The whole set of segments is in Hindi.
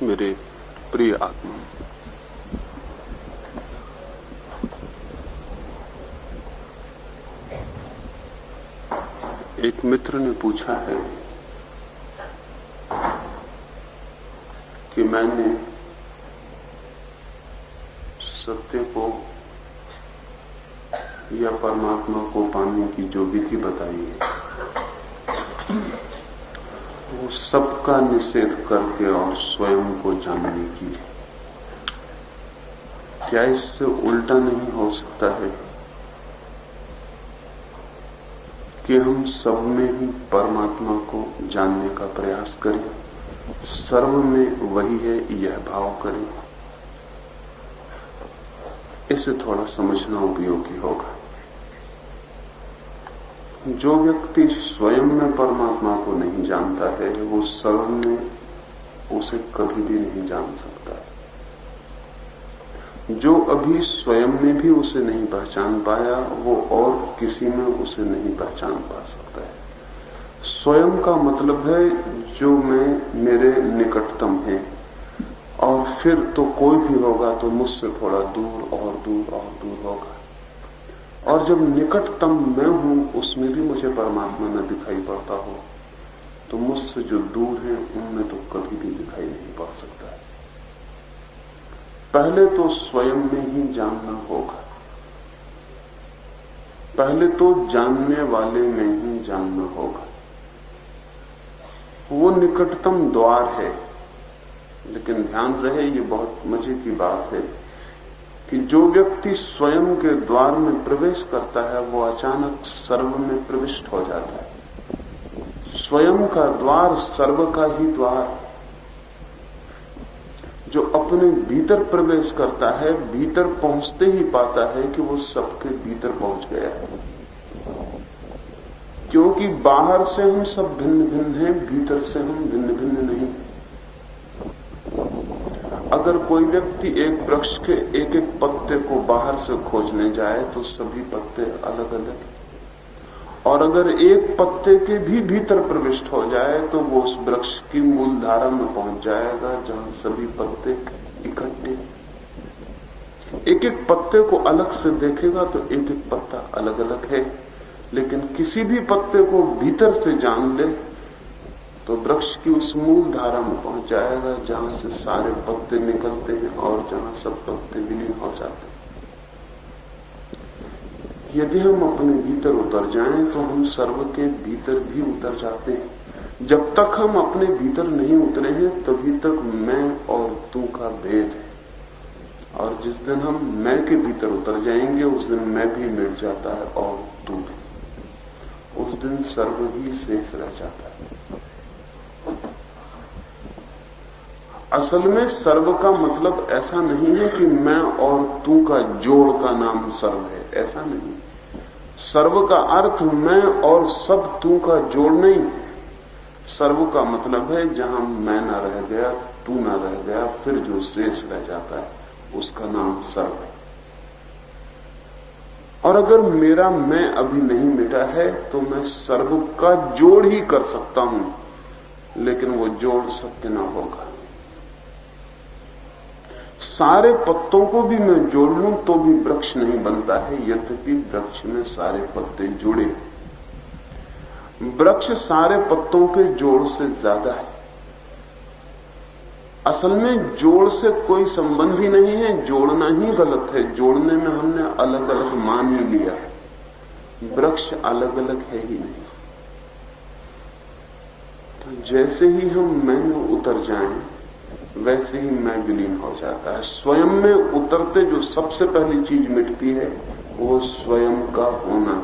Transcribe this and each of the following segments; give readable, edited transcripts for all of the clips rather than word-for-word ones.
मेरे प्रिय आत्मा, एक मित्र ने पूछा है कि मैंने सत्य को या परमात्मा को पाने की जो विधि बताई है वो सबका निषेध करके और स्वयं को जानने की है। क्या इससे उल्टा नहीं हो सकता है कि हम सब में ही परमात्मा को जानने का प्रयास करें, सर्व में वही है यह भाव करें? इसे थोड़ा समझना उपयोगी होगा। जो व्यक्ति स्वयं में परमात्मा को नहीं जानता है वो सर्व में उसे कभी भी नहीं जान सकता है। जो अभी स्वयं में भी उसे नहीं पहचान पाया वो और किसी में उसे नहीं पहचान पा सकता है। स्वयं का मतलब है जो मैं मेरे निकटतम है, और फिर तो कोई भी होगा तो मुझसे थोड़ा दूर और दूर और दूर होगा, और जब निकटतम मैं हूं उसमें भी मुझे परमात्मा न दिखाई पड़ता हो तो मुझसे जो दूर है उनमें तो कभी भी दिखाई नहीं पड़ सकता है। पहले तो स्वयं में ही जानना होगा, पहले तो जानने वाले में ही जानना होगा। वो निकटतम द्वार है, लेकिन ध्यान रहे ये बहुत मजे की बात है कि जो व्यक्ति स्वयं के द्वार में प्रवेश करता है वो अचानक सर्व में प्रविष्ट हो जाता है। स्वयं का द्वार सर्व का ही द्वार। जो अपने भीतर प्रवेश करता है भीतर पहुंचते ही पाता है कि वो सबके भीतर पहुंच गया है, क्योंकि बाहर से हम सब भिन्न भिन्न हैं, भीतर से हम भिन्न भिन्न नहीं। अगर कोई व्यक्ति एक वृक्ष के एक एक पत्ते को बाहर से खोजने जाए तो सभी पत्ते अलग अलग हैं, और अगर एक पत्ते के भी भीतर प्रविष्ट हो जाए तो वो उस वृक्ष की मूलधारा में पहुंच जाएगा जहां सभी पत्ते इकट्ठे। एक एक पत्ते को अलग से देखेगा तो एक एक पत्ता अलग अलग है, लेकिन किसी भी पत्ते को भीतर से जान ले तो वृक्ष की उस मूल धारा में पहुंच जाएगा जहां से सारे पत्ते निकलते हैं और जहां सब पत्ते विलीन हो जाते हैं। यदि हम अपने भीतर उतर जाएं तो हम सर्व के भीतर भी उतर जाते हैं। जब तक हम अपने भीतर नहीं उतरे हैं तभी तक मैं और तू का भेद है, और जिस दिन हम मैं के भीतर उतर जाएंगे उस दिन मैं भी मिट जाता है और तू भी। उस दिन सर्व ही शेष रह जाता है। असल में सर्व का मतलब ऐसा नहीं है कि मैं और तू का जोड़ का नाम सर्व है, ऐसा नहीं। सर्व का अर्थ मैं और सब तू का जोड़ नहीं। सर्व का मतलब है जहां मैं ना रह गया, तू ना रह गया, फिर जो शेष रह जाता है उसका नाम सर्व है। और अगर मेरा मैं अभी नहीं मिटा है तो मैं सर्व का जोड़ ही कर सकता हूं, लेकिन वो जोड़ सत्य ना होगा। सारे पत्तों को भी मैं जोड़ लूं तो भी वृक्ष नहीं बनता है, यद्यपि वृक्ष में सारे पत्ते जुड़े। वृक्ष सारे पत्तों के जोड़ से ज्यादा है। असल में जोड़ से कोई संबंध ही नहीं है, जोड़ना ही गलत है। जोड़ने में हमने अलग अलग मान ही लिया है, वृक्ष अलग अलग है ही नहीं। तो जैसे ही हम मैं में उतर जाएं वैसे ही मैं विलीन हो जाता है। स्वयं में उतरते जो सबसे पहली चीज मिटती है वो स्वयं का होना,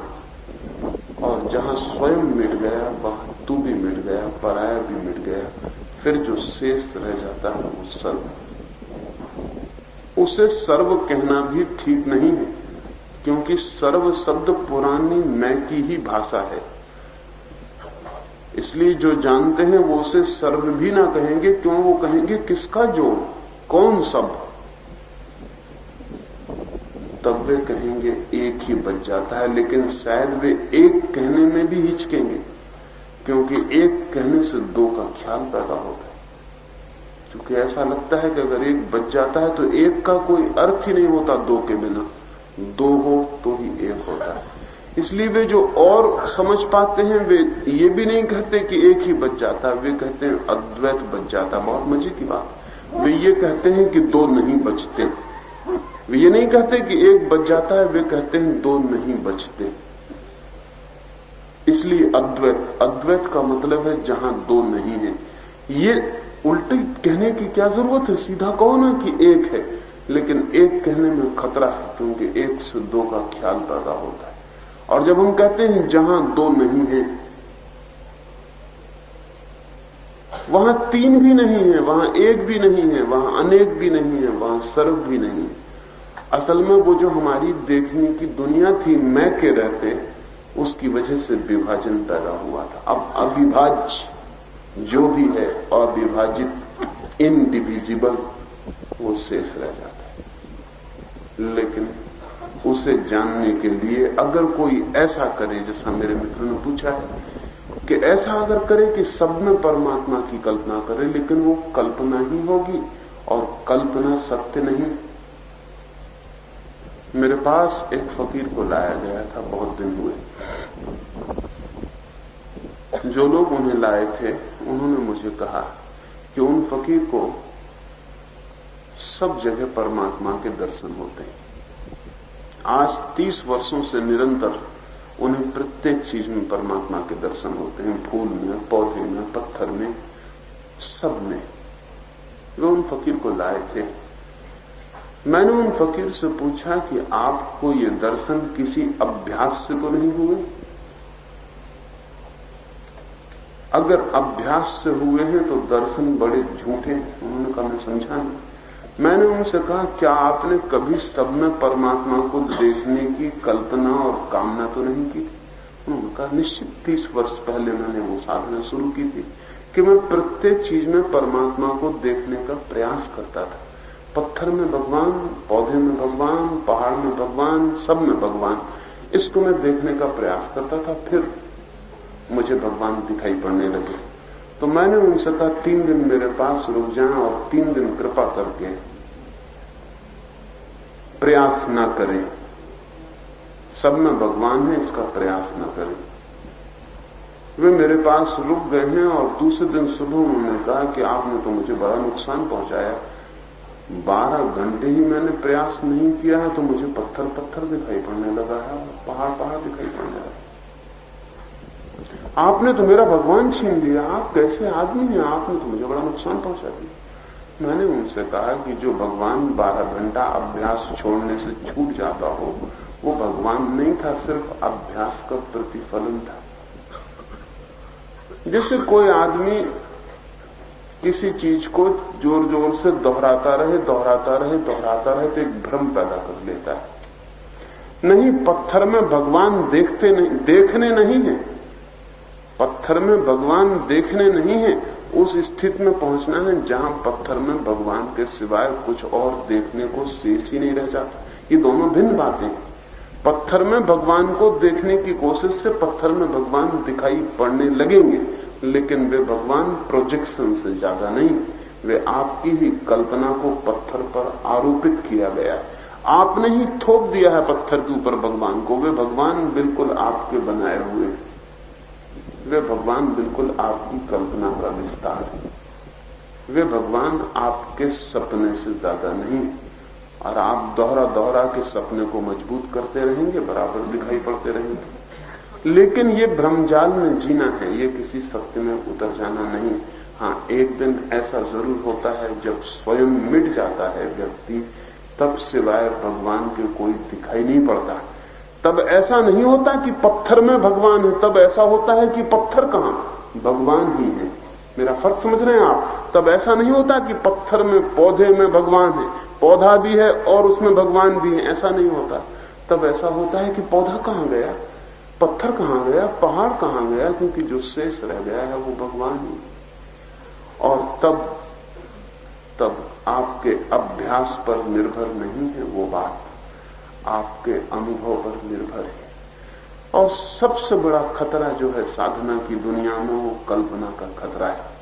और जहां स्वयं मिट गया वहां तू भी मिट गया, पराया भी मिट गया, फिर जो शेष रह जाता है वो सर्व। उसे सर्व कहना भी ठीक नहीं है, क्योंकि सर्व शब्द पुरानी मैं की ही भाषा है। इसलिए जो जानते हैं वो उसे सर्व भी ना कहेंगे, क्यों? वो कहेंगे किसका जोड़, कौन सब? तब वे कहेंगे एक ही बच जाता है, लेकिन शायद वे एक कहने में भी हिचकेंगे, क्योंकि एक कहने से दो का ख्याल पैदा होता है। क्योंकि ऐसा लगता है कि अगर एक बच जाता है तो एक का कोई अर्थ ही नहीं होता दो के बिना, दो हो तो ही एक होता है। इसलिए वे जो और समझ पाते हैं वे ये भी नहीं कहते कि एक ही बच जाता, वे कहते हैं अद्वैत बच जाता। बहुत मजे की बात, वे ये कहते हैं कि दो नहीं बचते। वे ये नहीं कहते कि एक बच जाता है, वे कहते हैं दो नहीं बचते। इसलिए अद्वैत, अद्वैत का मतलब है जहां दो नहीं है। ये उल्टे कहने की क्या जरूरत है, सीधा कहो ना कि एक है। लेकिन एक कहने में खतरा है, क्योंकि एक से दो का ख्याल पैदा होता है। और जब हम कहते हैं जहां दो नहीं है, वहां तीन भी नहीं है, वहां एक भी नहीं है, वहां अनेक भी नहीं है, वहां सर्व भी नहीं है। असल में वो जो हमारी देखने की दुनिया थी मैं के रहते, उसकी वजह से विभाजन पैदा हुआ था। अब अविभाज्य जो भी है, अविभाजित, इनडिविजिबल, वो शेष रह जाता है। लेकिन उसे जानने के लिए अगर कोई ऐसा करे, जैसा मेरे मित्र ने पूछा है कि ऐसा अगर करे कि सब में परमात्मा की कल्पना करे, लेकिन वो कल्पना ही होगी और कल्पना सत्य नहीं। मेरे पास एक फकीर को लाया गया था, बहुत दिन हुए। जो लोग उन्हें लाए थे उन्होंने मुझे कहा कि उन फकीर को सब जगह परमात्मा के दर्शन होते हैं। आज 30 वर्षों से निरंतर उन्हें प्रत्येक चीज में परमात्मा के दर्शन होते हैं, फूल में, पौधे में, पत्थर में, सब में। वे उन फकीर को लाए थे। मैंने उन फकीर से पूछा कि आपको ये दर्शन किसी अभ्यास से तो नहीं हुए? अगर अभ्यास से हुए हैं तो दर्शन बड़े झूठे हैं। उन्होंने कहा मैं समझा नहीं। मैंने उनसे कहा क्या आपने कभी सब में परमात्मा को देखने की कल्पना और कामना तो नहीं की? उन्होंने कहा निश्चित 30 वर्ष पहले मैंने वो साधना शुरू की थी कि मैं प्रत्येक चीज में परमात्मा को देखने का प्रयास करता था। पत्थर में भगवान, पौधे में भगवान, पहाड़ में भगवान, सब में भगवान, इसको मैं देखने का प्रयास करता था। फिर मुझे भगवान दिखाई पड़ने लगे। तो मैंने उनसे कहा 3 दिन मेरे पास रुक जाएं और 3 दिन कृपा करके प्रयास ना करें, सब में भगवान है इसका प्रयास ना करें। वे मेरे पास रुक गए हैं और दूसरे दिन सुबह उन्होंने कहा कि आपने तो मुझे बड़ा नुकसान पहुंचाया। 12 घंटे ही मैंने प्रयास नहीं किया है तो मुझे पत्थर पत्थर दिखाई पड़ने लगा है, पहाड़ पहाड़ दिखाई पड़ने लगा। आपने तो मेरा भगवान छीन लिया, आप कैसे आदमी हैं, आपने तो मुझे बड़ा नुकसान पहुंचा दिया। मैंने उनसे कहा कि जो भगवान 12 घंटा अभ्यास छोड़ने से छूट जाता हो वो भगवान नहीं था, सिर्फ अभ्यास का प्रतिफलन था। जैसे कोई आदमी किसी चीज को जोर जोर से दोहराता रहे तो एक भ्रम पैदा कर लेता है। नहीं, पत्थर में भगवान देखने नहीं है, पत्थर में भगवान देखने नहीं है। उस स्थिति में पहुंचना है जहां पत्थर में भगवान के सिवाय कुछ और देखने को शेष ही नहीं रह जाता। ये दोनों भिन्न बातें। पत्थर में भगवान को देखने की कोशिश से पत्थर में भगवान दिखाई पड़ने लगेंगे, लेकिन वे भगवान प्रोजेक्शन से ज्यादा नहीं, वे आपकी ही कल्पना को पत्थर पर आरोपित किया गया है। आपने ही थोप दिया है पत्थर के ऊपर भगवान को। वे भगवान बिल्कुल आपके बनाए हुए, वे भगवान बिल्कुल आपकी कल्पना का विस्तार है। वे भगवान आपके सपने से ज्यादा नहीं, और आप दोहरा दोहरा के सपने को मजबूत करते रहेंगे, बराबर दिखाई पड़ते रहेंगे। लेकिन ये भ्रमजाल में जीना है, ये किसी सत्य में उतर जाना नहीं। हाँ, एक दिन ऐसा जरूर होता है जब स्वयं मिट जाता है व्यक्ति, तब सिवाय भगवान के कोई दिखाई नहीं पड़ता। तब ऐसा नहीं होता कि पत्थर में भगवान है, तब ऐसा होता है कि पत्थर कहां, भगवान ही है। मेरा फर्क समझ रहे हैं आप? तब ऐसा नहीं होता कि पत्थर में, पौधे में भगवान है, पौधा भी है और उसमें भगवान भी है, ऐसा नहीं होता। तब ऐसा होता है कि पौधा कहां गया, पत्थर कहां गया, पहाड़ कहां गया, क्योंकि जो शेष रह गया है वो भगवान ही। और तब आपके अभ्यास पर निर्भर नहीं है वो बात, आपके अनुभव पर निर्भर है। और सबसे बड़ा खतरा जो है साधना की दुनिया में, वो कल्पना का खतरा है।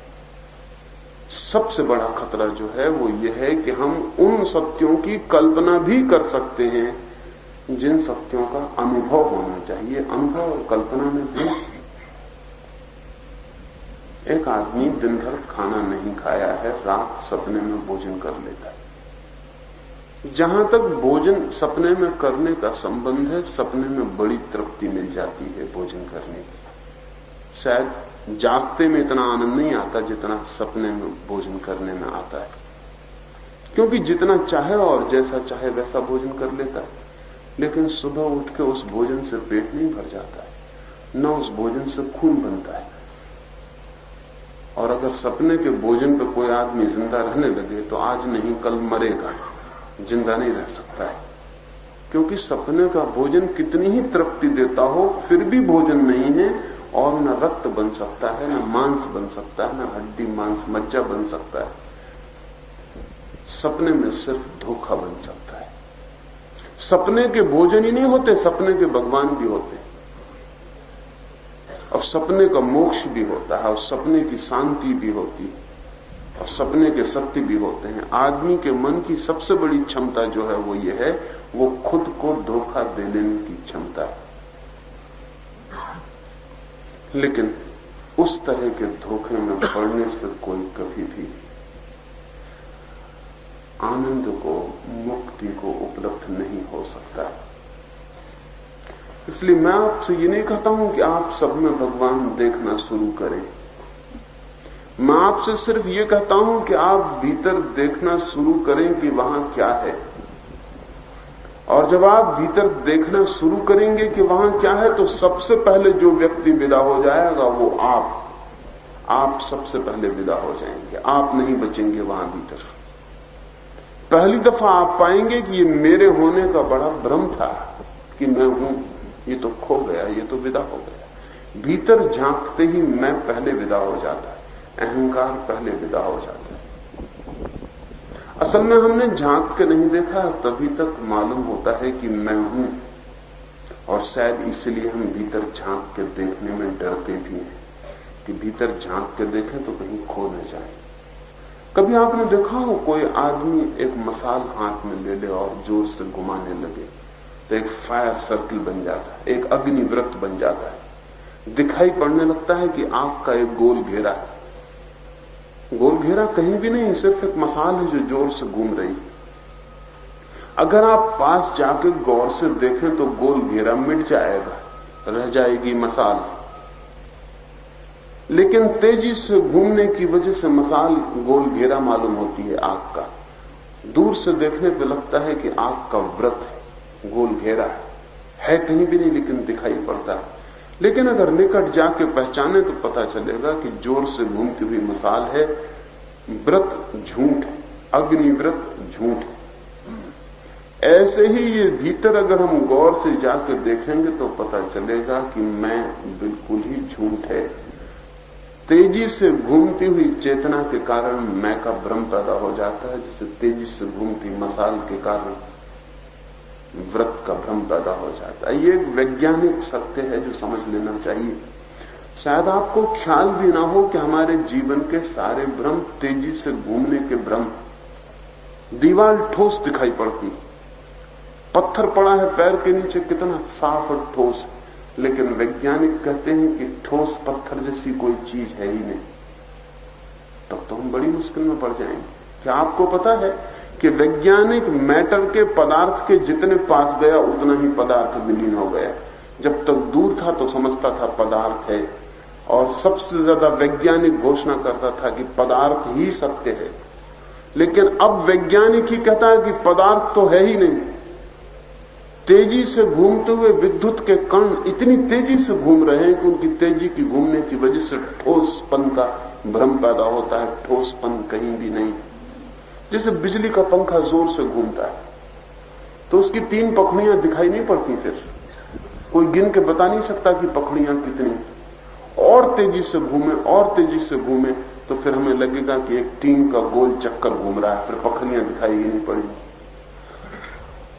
सबसे बड़ा खतरा जो है वो ये है कि हम उन सत्यों की कल्पना भी कर सकते हैं जिन सत्यों का अनुभव होना चाहिए। अनुभव और कल्पना में भी एक आदमी दिन भर खाना नहीं खाया है, रात सपने में भोजन कर लेता है। जहां तक भोजन सपने में करने का संबंध है, सपने में बड़ी तृप्ति मिल जाती है भोजन करने की। शायद जागते में इतना आनंद नहीं आता जितना सपने में भोजन करने में आता है, क्योंकि जितना चाहे और जैसा चाहे वैसा भोजन कर लेता है, लेकिन सुबह उठ के उस भोजन से पेट नहीं भर जाता है, न उस भोजन से खून बनता है। और अगर सपने के भोजन पर कोई आदमी जिंदा रहने लगे तो आज नहीं कल मरेगा, जिंदा नहीं रह सकता है, क्योंकि सपने का भोजन कितनी ही तृप्ति देता हो फिर भी भोजन नहीं है, और न रक्त बन सकता है, न मांस बन सकता है, न हड्डी मांस मज्जा बन सकता है। सपने में सिर्फ धोखा बन सकता है। सपने के भोजन ही नहीं होते, सपने के भगवान भी होते, और सपने का मोक्ष भी होता है, और सपने की शांति भी होती है, और सपने के सत्य भी होते हैं। आदमी के मन की सबसे बड़ी क्षमता जो है वो ये है, वो खुद को धोखा दे लेने की क्षमता है। लेकिन उस तरह के धोखे में पड़ने से कोई कभी भी आनंद को, मुक्ति को उपलब्ध नहीं हो सकता। इसलिए मैं आपसे ये नहीं कहता हूं कि आप सब में भगवान देखना शुरू करें। मैं आपसे सिर्फ ये कहता हूं कि आप भीतर देखना शुरू करें कि वहां क्या है। और जब आप भीतर देखना शुरू करेंगे कि वहां क्या है, तो सबसे पहले जो व्यक्ति विदा हो जाएगा वो आप सबसे पहले विदा हो जाएंगे। आप नहीं बचेंगे वहां भीतर। पहली दफा आप पाएंगे कि ये मेरे होने का बड़ा भ्रम था कि मैं हूं, ये तो खो गया, ये तो विदा हो गया। भीतर झांकते ही मैं पहले विदा हो जाता है, अहंकार पहले विदा हो जाता है। असल में हमने झांक के नहीं देखा, तभी तक मालूम होता है कि मैं हूं, और शायद इसलिए हम भीतर झांक के देखने में डरते भी हैं कि भीतर झांक के देखें तो कहीं खो न जाए। कभी आपने देखा हो कोई आदमी एक मसाल हाथ में ले ले और जोर से घुमाने लगे तो एक फायर सर्किल बन जाता है, एक अग्निवृत्त बन जाता है। दिखाई पड़ने लगता है कि आग का एक गोल घेरा है। गोल घेरा कहीं भी नहीं, सिर्फ एक मसाल है जो जोर से घूम रही। अगर आप पास जाके गौर से देखें तो गोल घेरा मिट जाएगा, रह जाएगी मसाल। लेकिन तेजी से घूमने की वजह से मसाल गोल घेरा मालूम होती है आग का। दूर से देखने पर लगता है कि आग का व्रत है, गोल घेरा है कहीं भी नहीं, लेकिन दिखाई पड़ता है। लेकिन अगर निकट जाके पहचाने तो पता चलेगा कि जोर से घूमती हुई मसाल है, व्रत झूठ है, अग्निव्रत झूठ है। ऐसे ही ये भीतर अगर हम गौर से जाकर देखेंगे तो पता चलेगा कि मैं बिल्कुल ही झूठ है। तेजी से घूमती हुई चेतना के कारण मैं का भ्रम पैदा हो जाता है, जिससे तेजी से घूमती मसाल के कारण व्रत का भ्रम पैदा हो जाता है। ये एक वैज्ञानिक सत्य है जो समझ लेना चाहिए। शायद आपको ख्याल भी ना हो कि हमारे जीवन के सारे भ्रम तेजी से घूमने के भ्रम। दीवार ठोस दिखाई पड़ती, पत्थर पड़ा है पैर के नीचे कितना साफ और ठोस, लेकिन वैज्ञानिक कहते हैं कि ठोस पत्थर जैसी कोई चीज है ही नहीं। तब तो हम बड़ी मुश्किल में पड़ जाएंगे। क्या आपको पता है कि वैज्ञानिक मैटर के, पदार्थ के जितने पास गया उतना ही पदार्थ विलीन हो गया। जब तक दूर था तो समझता था पदार्थ है, और सबसे ज्यादा वैज्ञानिक घोषणा करता था कि पदार्थ ही सत्य है। लेकिन अब वैज्ञानिक ही कहता है कि पदार्थ तो है ही नहीं। तेजी से घूमते हुए विद्युत के कण इतनी तेजी से घूम रहे हैं कि उनकी तेजी की घूमने की वजह से ठोसपन का भ्रम पैदा होता है। ठोसपन कहीं भी नहीं। जैसे बिजली का पंखा जोर से घूमता है तो उसकी 3 पखड़ियां दिखाई नहीं पड़ती, फिर कोई गिन के बता नहीं सकता कि पखड़ियां कितनी। और तेजी से घूमे और तेजी से घूमे तो फिर हमें लगेगा कि एक टीम का गोल चक्कर घूम रहा है, फिर पखड़ियां दिखाई ही नहीं पड़ी।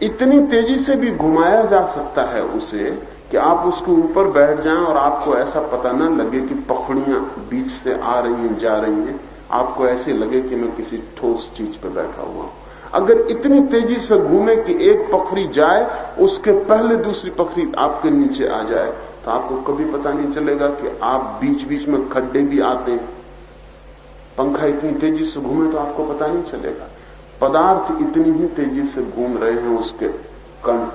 इतनी तेजी से भी घुमाया जा सकता है उसे कि आप उसके ऊपर बैठ जाएं और आपको ऐसा पता न लगे कि पखड़ियां बीच से आ रही हैं जा रही हैं, आपको ऐसे लगे कि मैं किसी ठोस चीज पर बैठा हुआ हूं। अगर इतनी तेजी से घूमे कि एक पखरी जाए उसके पहले दूसरी पखरी आपके नीचे आ जाए, तो आपको कभी पता नहीं चलेगा कि आप बीच बीच में खड्डे भी आते हैं। पंखा इतनी तेजी से घूमे तो आपको पता नहीं चलेगा। पदार्थ इतनी ही तेजी से घूम रहे हैं, उसके कण,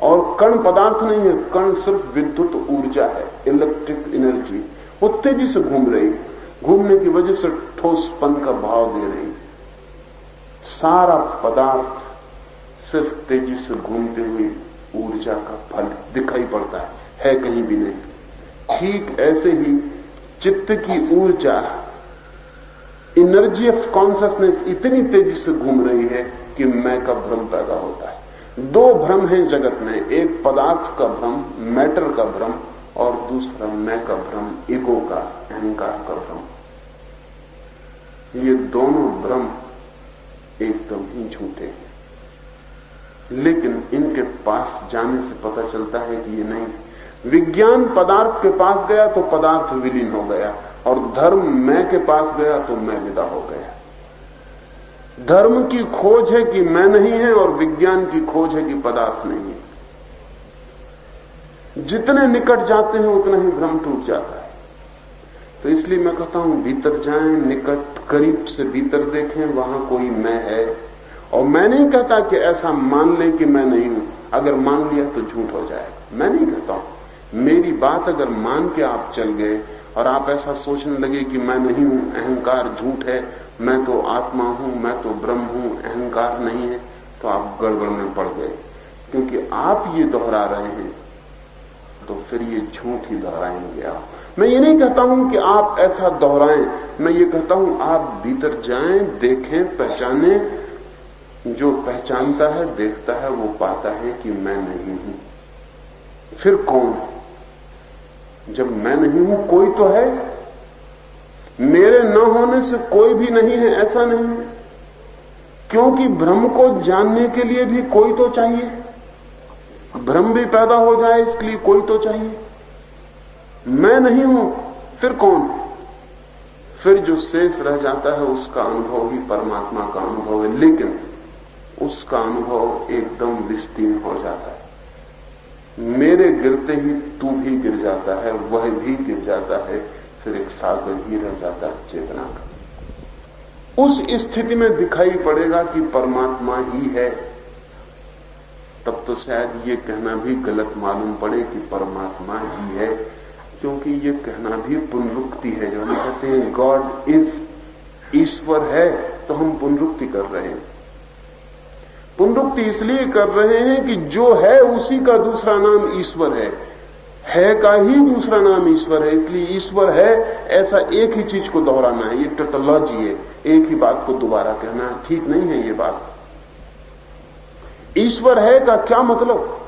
और कण पदार्थ नहीं है, कण सिर्फ विद्युत ऊर्जा है, इलेक्ट्रिक एनर्जी। वो तेजी से घूम रही है, घूमने की वजह से ठोसपन का भाव दे रही है। सारा पदार्थ सिर्फ तेजी से घूमते हुए ऊर्जा का फल दिखाई पड़ता है कहीं भी नहीं। ठीक ऐसे ही चित्त की ऊर्जा, एनर्जी ऑफ कॉन्शियसनेस इतनी तेजी से घूम रही है कि मैं का भ्रम पैदा होता है। दो भ्रम हैं जगत में, एक पदार्थ का भ्रम, मैटर का भ्रम, और दूसरा मैं का भ्रम, ईगो का, अहंकार का भ्रम। ये दोनों भ्रम एकदम ही झूठे हैं, लेकिन इनके पास जाने से पता चलता है कि ये नहीं। विज्ञान पदार्थ के पास गया तो पदार्थ विलीन हो गया, और धर्म मैं के पास गया तो मैं विदा हो गया। धर्म की खोज है कि मैं नहीं है, और विज्ञान की खोज है कि पदार्थ नहीं है। जितने निकट जाते हैं उतना ही भ्रम टूट जाता है। तो इसलिए मैं कहता हूं, भीतर जाएं, निकट, करीब से भीतर देखें, वहां कोई मैं है। और मैं नहीं कहता कि ऐसा मान लें कि मैं नहीं हूं। अगर मान लिया तो झूठ हो जाएगा। मैं नहीं कहता हूं, मेरी बात अगर मान के आप चल गए और आप ऐसा सोचने लगे कि मैं नहीं हूं, अहंकार झूठ है, मैं तो आत्मा हूं, मैं तो ब्रह्म हूं, अहंकार नहीं है, तो आप गड़बड़ में पड़ गए। क्योंकि आप ये दोहरा रहे हैं तो फिर ये झूठ ही दोहराएंगे आप। मैं ये नहीं कहता हूं कि आप ऐसा दोहराएं, मैं ये कहता हूं आप भीतर जाएं, देखें, पहचानें। जो पहचानता है, देखता है, वो पाता है कि मैं नहीं हूं। फिर कौन? जब मैं नहीं हूं, कोई तो है। मेरे न होने से कोई भी नहीं है, ऐसा नहीं है। क्योंकि भ्रम को जानने के लिए भी कोई तो चाहिए। भ्रम भी पैदा हो जाए इसके लिए कोई तो चाहिए। मैं नहीं हूं, फिर कौन? फिर जो शेष रह जाता है उसका अनुभव ही परमात्मा का अनुभव है, लेकिन उसका अनुभव एकदम विस्तीर्ण हो जाता है। मेरे गिरते ही तू भी गिर जाता है, वह भी गिर जाता है, फिर एक सागर ही रह जाता है चेतना का। उस स्थिति में दिखाई पड़ेगा कि परमात्मा ही है। तब तो शायद ये कहना भी गलत मालूम पड़े कि परमात्मा ही है, क्योंकि ये कहना भी पुनरुक्ति है। जो हम कहते हैं गॉड इज, ईश्वर है, तो हम पुनरुक्ति कर रहे हैं। पुनरुक्ति इसलिए कर रहे हैं कि जो है उसी का दूसरा नाम ईश्वर है का ही दूसरा नाम ईश्वर है। इसलिए ईश्वर है ऐसा एक ही चीज को दोहराना है, ये टोटोलॉजी है। एक ही बात को दोबारा कहना ठीक नहीं है ये बात। ईश्वर है का क्या मतलब?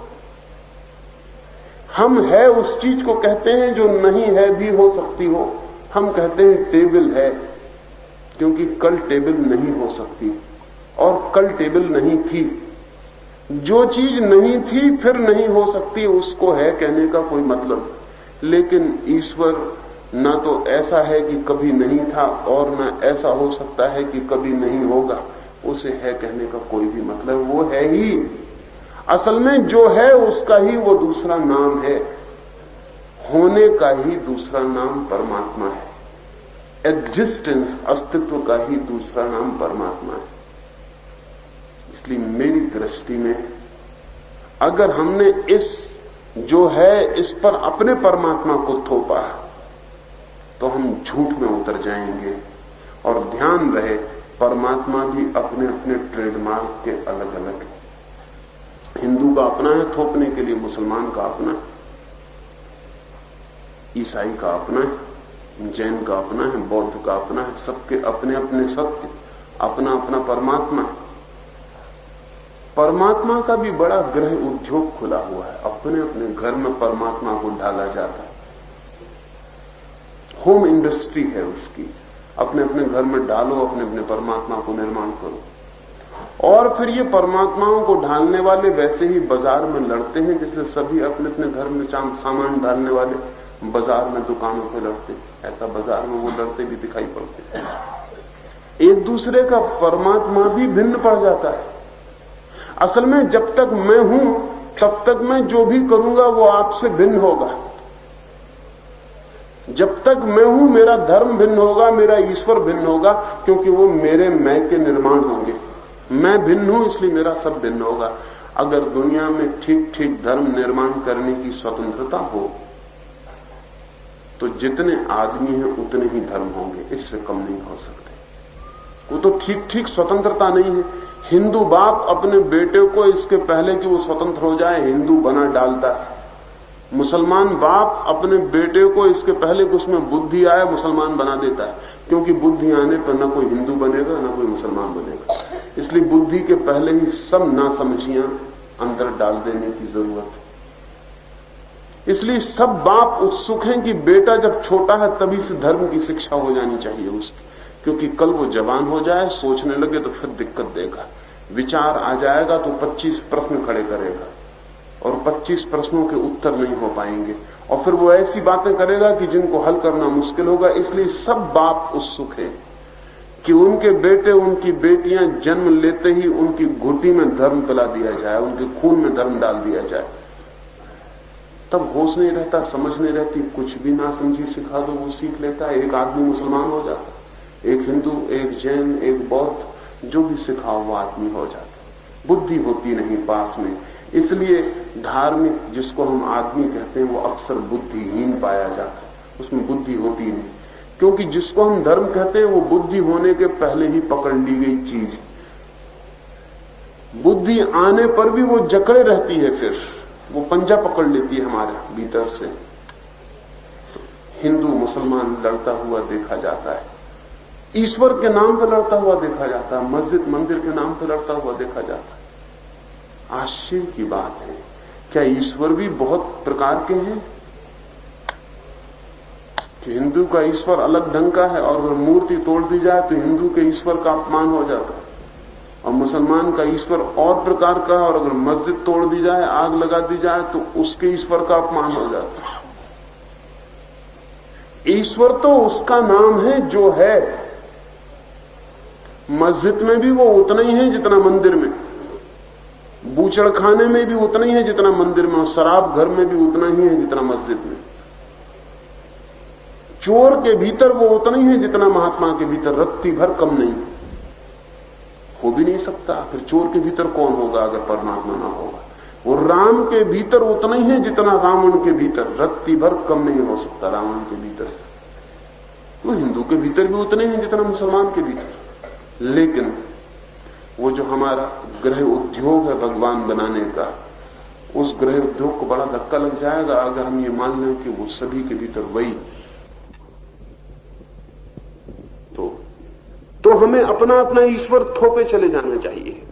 हम है उस चीज को कहते हैं जो नहीं है भी हो सकती हो। हम कहते हैं टेबल है, क्योंकि कल टेबल नहीं हो सकती और कल टेबल नहीं थी। जो चीज नहीं थी फिर नहीं हो सकती, उसको है कहने का कोई मतलब। लेकिन ईश्वर ना तो ऐसा है कि कभी नहीं था और ना ऐसा हो सकता है कि कभी नहीं होगा। उसे है कहने का कोई भी मतलब, वो है ही। असल में जो है उसका ही वो दूसरा नाम है। होने का ही दूसरा नाम परमात्मा है। एग्जिस्टेंस, अस्तित्व का ही दूसरा नाम परमात्मा है। इसलिए मेरी दृष्टि में अगर हमने इस जो है इस पर अपने परमात्मा को थोपा तो हम झूठ में उतर जाएंगे। और ध्यान रहे, परमात्मा भी अपने अपने ट्रेडमार्क के अलग अलग है। हिंदू का अपना है थोपने के लिए, मुसलमान का अपना है, ईसाई का अपना है, जैन का अपना है, बौद्ध का अपना है। सबके अपने अपने सत्य, अपना अपना परमात्मा है। परमात्मा का भी बड़ा गृह उद्योग खुला हुआ है। अपने अपने घर में परमात्मा को ढाला जाता है। होम इंडस्ट्री है उसकी। अपने अपने घर में डालो, अपने अपने परमात्मा को निर्माण करो। और फिर ये परमात्माओं को ढालने वाले वैसे ही बाजार में लड़ते हैं जैसे सभी अपने अपने घर में सामान डालने वाले बाजार में दुकानों पर लड़ते। ऐसा बाजार में वो लड़ते भी दिखाई पड़ते हैं। एक दूसरे का परमात्मा भी भिन्न पड़ जाता है। असल में जब तक मैं हूं तब तक मैं जो भी करूंगा वो आपसे भिन्न होगा। जब तक मैं हूं मेरा धर्म भिन्न होगा, मेरा ईश्वर भिन्न होगा, क्योंकि वो मेरे मैं के निर्माण होंगे। मैं भिन्न हूं इसलिए मेरा सब भिन्न होगा। अगर दुनिया में ठीक ठीक धर्म निर्माण करने की स्वतंत्रता हो तो जितने आदमी हैं उतने ही धर्म होंगे, इससे कम नहीं हो सकते। वो तो ठीक ठीक स्वतंत्रता नहीं है। हिंदू बाप अपने बेटे को इसके पहले कि वो स्वतंत्र हो जाए हिंदू बना डालता है। मुसलमान बाप अपने बेटे को इसके पहले कि उसमें बुद्धि आए मुसलमान बना देता है, क्योंकि बुद्धि आने पर न कोई हिंदू बनेगा न कोई मुसलमान बनेगा। इसलिए बुद्धि के पहले ही सब नासमझियां अंदर डाल देने की जरूरत है। इसलिए सब बाप उत्सुक हैं कि बेटा जब छोटा है तभी से धर्म की शिक्षा हो जानी चाहिए उसकी, क्योंकि कल वो जवान हो जाए, सोचने लगे तो फिर दिक्कत देगा। विचार आ जाएगा तो 25 प्रश्न खड़े करेगा और 25 प्रश्नों के उत्तर नहीं हो पाएंगे, और फिर वो ऐसी बातें करेगा कि जिनको हल करना मुश्किल होगा। इसलिए सब बाप उत्सुक हैं कि उनके बेटे उनकी बेटियां जन्म लेते ही उनकी घुटी में धर्म पिला दिया जाए, उनके खून में धर्म डाल दिया जाए। तब होश नहीं रहता, समझ नहीं रहती, कुछ भी ना समझी सिखा दो वो सीख लेता है। एक आदमी मुसलमान हो जाता, एक हिंदू, एक जैन, एक बौद्ध, जो भी सिखाओ वो आदमी हो जाता। बुद्धि होती नहीं पास में। इसलिए धार्मिक जिसको हम आदमी कहते हैं वो अक्सर बुद्धिहीन पाया जाता है, उसमें बुद्धि होती नहीं। क्योंकि जिसको हम धर्म कहते हैं वो बुद्धि होने के पहले ही पकड़ ली गई चीज। बुद्धि आने पर भी वो जकड़े रहती है, फिर वो पंजा पकड़ लेती है हमारे भीतर से। तो हिंदू मुसलमान लड़ता हुआ देखा जाता है, ईश्वर के नाम पर लड़ता हुआ देखा जाता है, मस्जिद मंदिर के नाम पर लड़ता हुआ देखा जाता है। आश्चर्य की बात है, क्या ईश्वर भी बहुत प्रकार के हैं? कि हिंदू का ईश्वर अलग ढंग का है और अगर मूर्ति तोड़ दी जाए तो हिंदू के ईश्वर का अपमान हो जाता है, और मुसलमान का ईश्वर और प्रकार का है और अगर मस्जिद तोड़ दी जाए, आग लगा दी जाए तो उसके ईश्वर का अपमान हो जाता है। ईश्वर तो उसका नाम है जो है। मस्जिद में भी वो उतना ही है जितना मंदिर में, बूचड़खाने में भी उतना ही है जितना मंदिर में, और शराब घर में भी उतना ही है जितना मस्जिद में। चोर के भीतर वो उतना ही है जितना महात्मा के भीतर, रत्ती भर कम नहीं। हो भी नहीं सकता, फिर चोर के भीतर कौन होगा अगर परमात्मा ना होगा। वो राम के भीतर उतना ही है जितना रावण के भीतर, रत्ती भर कम नहीं हो सकता रावण के भीतर। वो हिंदू के भीतर भी उतने ही जितना मुसलमान के भीतर। लेकिन वो जो हमारा गृह उद्योग है भगवान बनाने का, उस गृह उद्योग को बड़ा धक्का लग जाएगा अगर हम ये मान लें कि वो सभी के भीतर वही। तो हमें अपना अपना ईश्वर थोपे चले जाना चाहिए।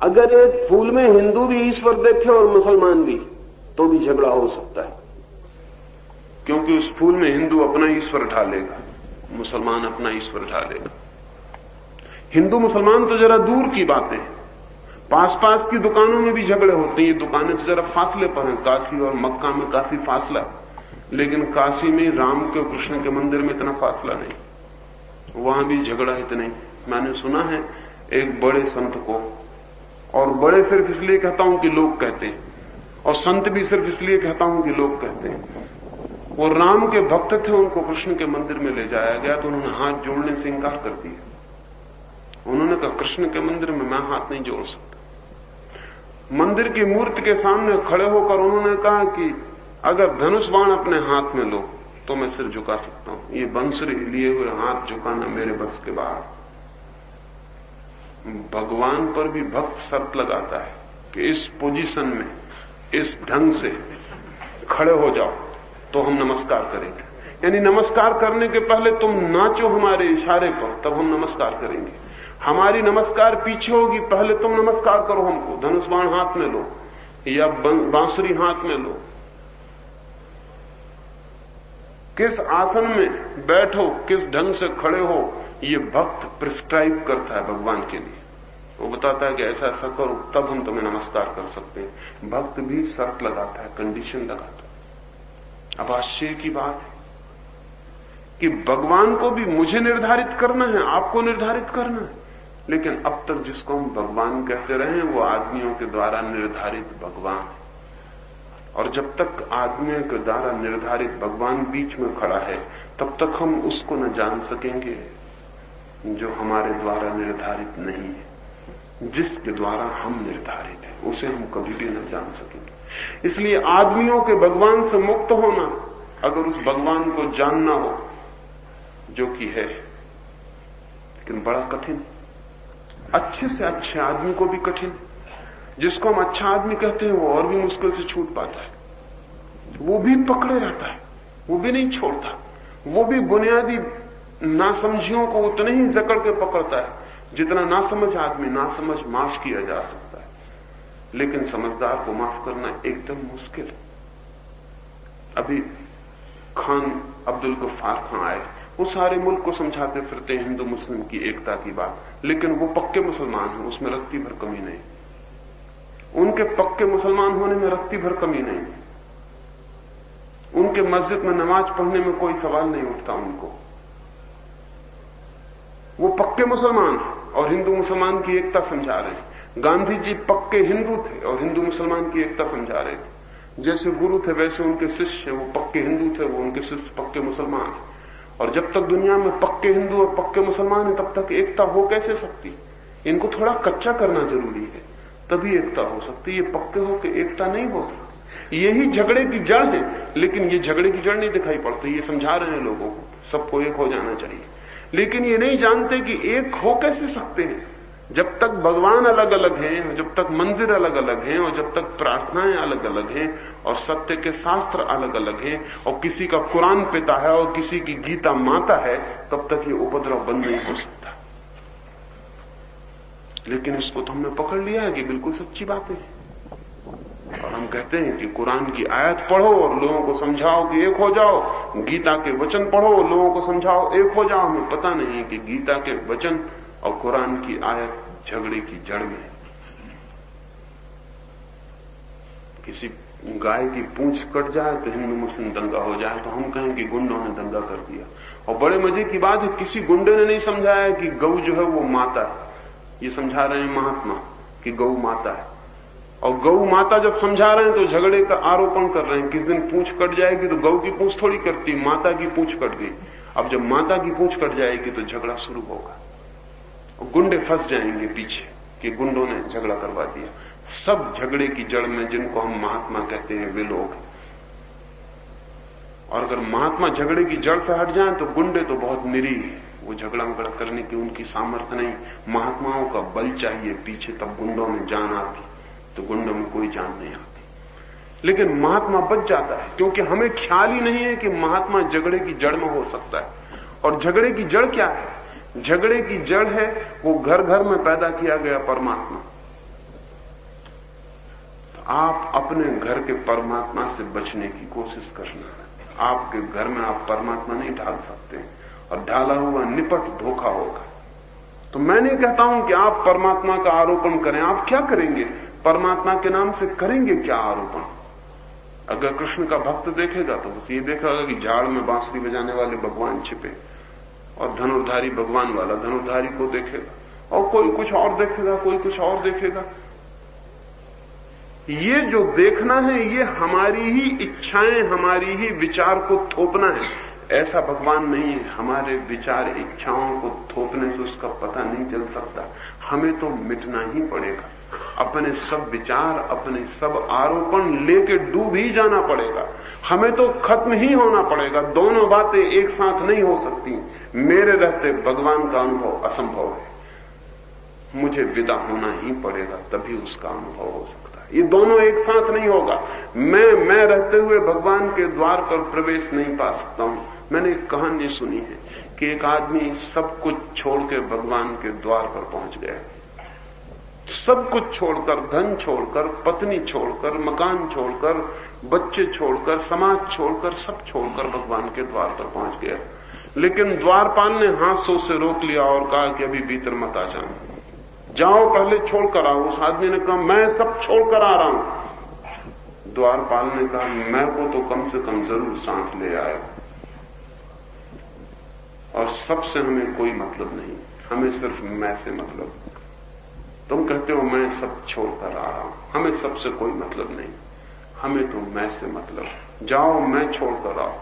अगर एक फूल में हिंदू भी ईश्वर देखे और मुसलमान भी, तो भी झगड़ा हो सकता है, क्योंकि उस फूल में हिंदू अपना ईश्वर ढालेगा, मुसलमान अपना ईश्वर ढालेगा। हिंदू मुसलमान तो जरा दूर की बातें, पास पास की दुकानों में भी झगड़े होते हैं। ये दुकानें तो जरा फासले पर हैं, काशी और मक्का में काफी फासला, लेकिन काशी में राम के कृष्ण के मंदिर में इतना फासला नहीं, वहां भी झगड़ा इतना ही। मैंने सुना है एक बड़े संत को, और बड़े सिर्फ इसलिए कहता हूं कि लोग कहते हैं, और संत भी सिर्फ इसलिए कहता हूं कि लोग कहते हैं, वो राम के भक्त थे, उनको कृष्ण के मंदिर में ले जाया गया तो उन्होंने हाथ जोड़ने से इंकार कर दिया। उन्होंने कहा कृष्ण के मंदिर में मैं हाथ नहीं जोड़ सकता। मंदिर की मूर्ति के सामने खड़े होकर उन्होंने कहा कि अगर धनुष बाण अपने हाथ में लो तो मैं सिर झुका सकता हूं, ये बंसुरी लिए हुए हाथ झुकाना मेरे बस के बाहर। भगवान पर भी भक्त शर्त लगाता है कि इस पोजीशन में, इस ढंग से खड़े हो जाओ तो हम नमस्कार करेंगे। यानी नमस्कार करने के पहले तुम नाचो हमारे इशारे पर, तब हम नमस्कार करेंगे। हमारी नमस्कार पीछे होगी, पहले तुम नमस्कार करो हमको। धनुष बाण हाथ में लो या बांसुरी हाथ में लो, किस आसन में बैठो, किस ढंग से खड़े हो, ये भक्त प्रिस्क्राइब करता है भगवान के लिए। वो बताता है कि ऐसा ऐसा करो तब हम तुम्हें नमस्कार कर सकते हैं। भक्त भी शर्त लगाता है, कंडीशन लगाता है। अब आश्चर्य की बात है कि भगवान को भी मुझे निर्धारित करना है, आपको निर्धारित करना है। लेकिन अब तक जिसको हम भगवान कहते रहे हैं वो आदमियों के द्वारा निर्धारित भगवान है। और जब तक आदमियों के द्वारा निर्धारित भगवान बीच में खड़ा है तब तक हम उसको न जान सकेंगे जो हमारे द्वारा निर्धारित नहीं है। जिसके द्वारा हम निर्धारित हैं उसे हम कभी भी न जान सकेंगे। इसलिए आदमियों के भगवान से मुक्त होना, अगर उस भगवान को जानना हो जो कि है, लेकिन बड़ा कठिन, अच्छे से अच्छे आदमी को भी कठिन। जिसको हम अच्छा आदमी कहते हैं वो और भी मुश्किल से छूट पाता है, वो भी पकड़े रहता है, वो भी नहीं छोड़ता, वो भी बुनियादी नासमझियों को उतने ही जकड़ के पकड़ता है जितना नासमझ आदमी नासमझ माफ किया जा सकता है। लेकिन समझदार को माफ करना एकदम मुश्किल है। अभी खान अब्दुल गफ्फार खां आए, वो सारे मुल्क को समझाते फिरते हिंदू मुस्लिम की एकता की बात, लेकिन वो पक्के मुसलमान हैं, उसमें रत्ती भर कमी नहीं। उनके पक्के मुसलमान होने में रत्ती भर कमी नहीं। उनके मस्जिद में नमाज पढ़ने में कोई सवाल नहीं उठता उनको। वो पक्के मुसलमान और हिंदू मुसलमान की एकता समझा रहे हैं। गांधी जी पक्के हिंदू थे और हिंदू मुसलमान की एकता समझा रहे थे। जैसे गुरु थे वैसे उनके शिष्य, वो पक्के हिंदू थे, वो उनके शिष्य पक्के मुसलमान। और जब तक दुनिया में पक्के हिंदू और पक्के मुसलमान है तब तक एकता हो कैसे सकती? इनको थोड़ा कच्चा करना जरूरी है, तभी एकता हो सकती है। ये पक्के होकर एकता नहीं हो सकती। यही झगड़े की जड़ है, लेकिन ये झगड़े की जड़ नहीं दिखाई पड़ती। ये समझा रहे हैं लोगों को सबको एक हो जाना चाहिए, लेकिन ये नहीं जानते कि एक हो कैसे सकते हैं। जब तक भगवान अलग अलग हैं, जब तक मंदिर अलग अलग हैं, और जब तक प्रार्थनाएं अलग अलग हैं, और सत्य के शास्त्र अलग अलग हैं, और किसी का कुरान पिता है और किसी की गीता माता है, तब तक ये उपद्रव बंद नहीं हो सकता। लेकिन इसको तो हमने पकड़ लिया है कि बिल्कुल सच्ची बात है, और हम कहते हैं कि कुरान की आयत पढ़ो और लोगों को समझाओ कि एक हो जाओ, गीता के वचन पढ़ो और लोगों को समझाओ एक हो जाओ। हमें पता नहीं है कि गीता के वचन और कुरान की आयत झगड़े की जड़ में है। किसी गाय की पूंछ कट जाए तो हिंदू मुस्लिम दंगा हो जाए तो हम कहें कि गुंडों ने दंगा कर दिया। और बड़े मजे की बात है, किसी गुंडे ने नहीं समझाया कि गऊ जो है वो माता है। ये समझा रहे हैं महात्मा कि गऊ माता है, और गऊ माता जब समझा रहे हैं तो झगड़े का आरोपण कर रहे हैं। किस दिन पूंछ कट जाएगी तो गऊ की पूंछ थोड़ी कटती, माता की पूंछ कट गई। अब जब माता की पूंछ कट जाएगी तो झगड़ा शुरू होगा और गुंडे फंस जाएंगे पीछे कि गुंडों ने झगड़ा करवा दिया। सब झगड़े की जड़ में जिनको हम महात्मा कहते हैं वे लोग हैं। और अगर महात्मा झगड़े की जड़ से हट जाएं तो गुंडे तो बहुत निरीह है, वो झगड़ा मगड़ा करने की उनकी सामर्थ्य नहीं। महात्माओं का बल चाहिए पीछे, तब गुंडों में जान आती, तो गुंडों में कोई जान नहीं आती। लेकिन महात्मा बच जाता है, क्योंकि हमें ख्याल ही नहीं है कि महात्मा झगड़े की जड़ में हो सकता है। और झगड़े की जड़ क्या है? झगड़े की जड़ है वो घर घर में पैदा किया गया परमात्मा। तो आप अपने घर के परमात्मा से बचने की कोशिश करना। आपके घर में आप परमात्मा नहीं ढाल सकते, और ढाला हुआ निपट धोखा होगा। तो मैं नहीं कहता हूं कि आप परमात्मा का आरोपण करें। आप क्या करेंगे? परमात्मा के नाम से करेंगे क्या आरोपण? अगर कृष्ण का भक्त देखेगा तो बस ये देखेगा कि झाड़ में बांसुरी बजाने वाले भगवान छिपे, और धनुर्धारी भगवान वाला धनुर्धारी को देखेगा, और कोई कुछ और देखेगा, कोई कुछ और देखेगा। ये जो देखना है ये हमारी ही इच्छाएं, हमारी ही विचार को थोपना है। ऐसा भगवान नहीं है। हमारे विचार इच्छाओं को थोपने से उसका पता नहीं चल सकता। हमें तो मिटना ही पड़ेगा। अपने सब विचार, अपने सब आरोपण लेके डूब ही जाना पड़ेगा। हमें तो खत्म ही होना पड़ेगा। दोनों बातें एक साथ नहीं हो सकती। मेरे रहते भगवान का अनुभव असंभव है। मुझे विदा होना ही पड़ेगा, तभी उसका अनुभव हो सकता है। ये दोनों एक साथ नहीं होगा। मैं रहते हुए भगवान के द्वार पर प्रवेश नहीं पा सकता हूं। मैंने एक कहानी सुनी है कि एक आदमी सब कुछ छोड़ के भगवान के द्वार पर पहुंच गया। सब कुछ छोड़कर, धन छोड़कर, पत्नी छोड़कर, मकान छोड़कर, बच्चे छोड़कर, समाज छोड़कर, सब छोड़कर भगवान के द्वार पर पहुंच गया। लेकिन द्वारपाल ने हाथों से रोक लिया और कहा कि अभी भीतर मत आ जाना, जाओ पहले छोड़कर आओ। उस आदमी ने कहा मैं सब छोड़कर आ रहा हूं। द्वारपाल ने कहा मैं को तो कम से कम जरूर सांस ले आए। और सबसे हमें कोई मतलब नहीं, हमें सिर्फ मैं से मतलब। तुम कहते हो मैं सब छोड़कर आ रहा हूं, हमें सबसे कोई मतलब नहीं, हमें तो मैं से मतलब। जाओ मैं छोड़कर आओ।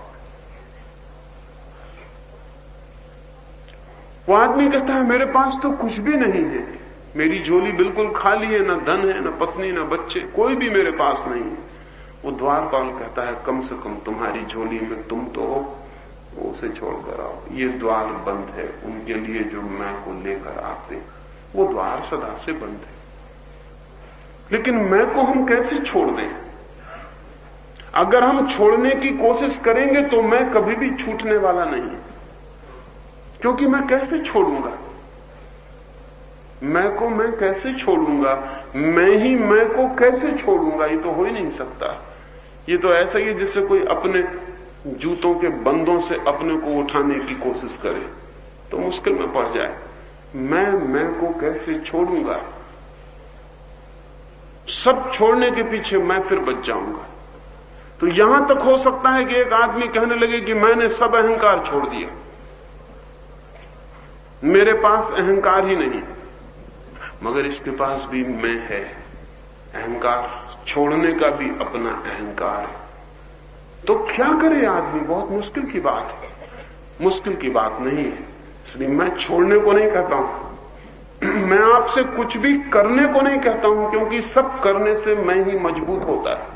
वो आदमी कहता है मेरे पास तो कुछ भी नहीं है, मेरी झोली बिल्कुल खाली है, ना धन है, ना पत्नी, ना बच्चे, कोई भी मेरे पास नहीं है। वो द्वारपाल कहता है कम से कम तुम्हारी झोली में तुम तो हो, उसे छोड़कर आओ। ये द्वार बंद है उनके लिए जो मैं को लेकर आते, वो द्वार सदा से बंद है। लेकिन मैं को हम कैसे छोड़ दें? अगर हम छोड़ने की कोशिश करेंगे तो मैं कभी भी छूटने वाला नहीं है, क्योंकि मैं कैसे छोड़ूंगा? मैं को मैं कैसे छोड़ूंगा? मैं ही मैं को कैसे छोड़ूंगा? ये तो हो ही नहीं सकता। ये तो ऐसा ही है जैसे कोई अपने जूतों के बंदों से अपने को उठाने की कोशिश करे तो मुश्किल में पड़ जाए। मैं को कैसे छोड़ूंगा? सब छोड़ने के पीछे मैं फिर बच जाऊंगा। तो यहां तक हो सकता है कि एक आदमी कहने लगे कि मैंने सब अहंकार छोड़ दिया, मेरे पास अहंकार ही नहीं, मगर इसके पास भी मैं है। अहंकार छोड़ने का भी अपना अहंकार है। तो क्या करे आदमी? बहुत मुश्किल की बात है। मुश्किल की बात नहीं है, इसलिए मैं छोड़ने को नहीं कहता हूं, मैं आपसे कुछ भी करने को नहीं कहता हूं, क्योंकि सब करने से मैं ही मजबूत होता है।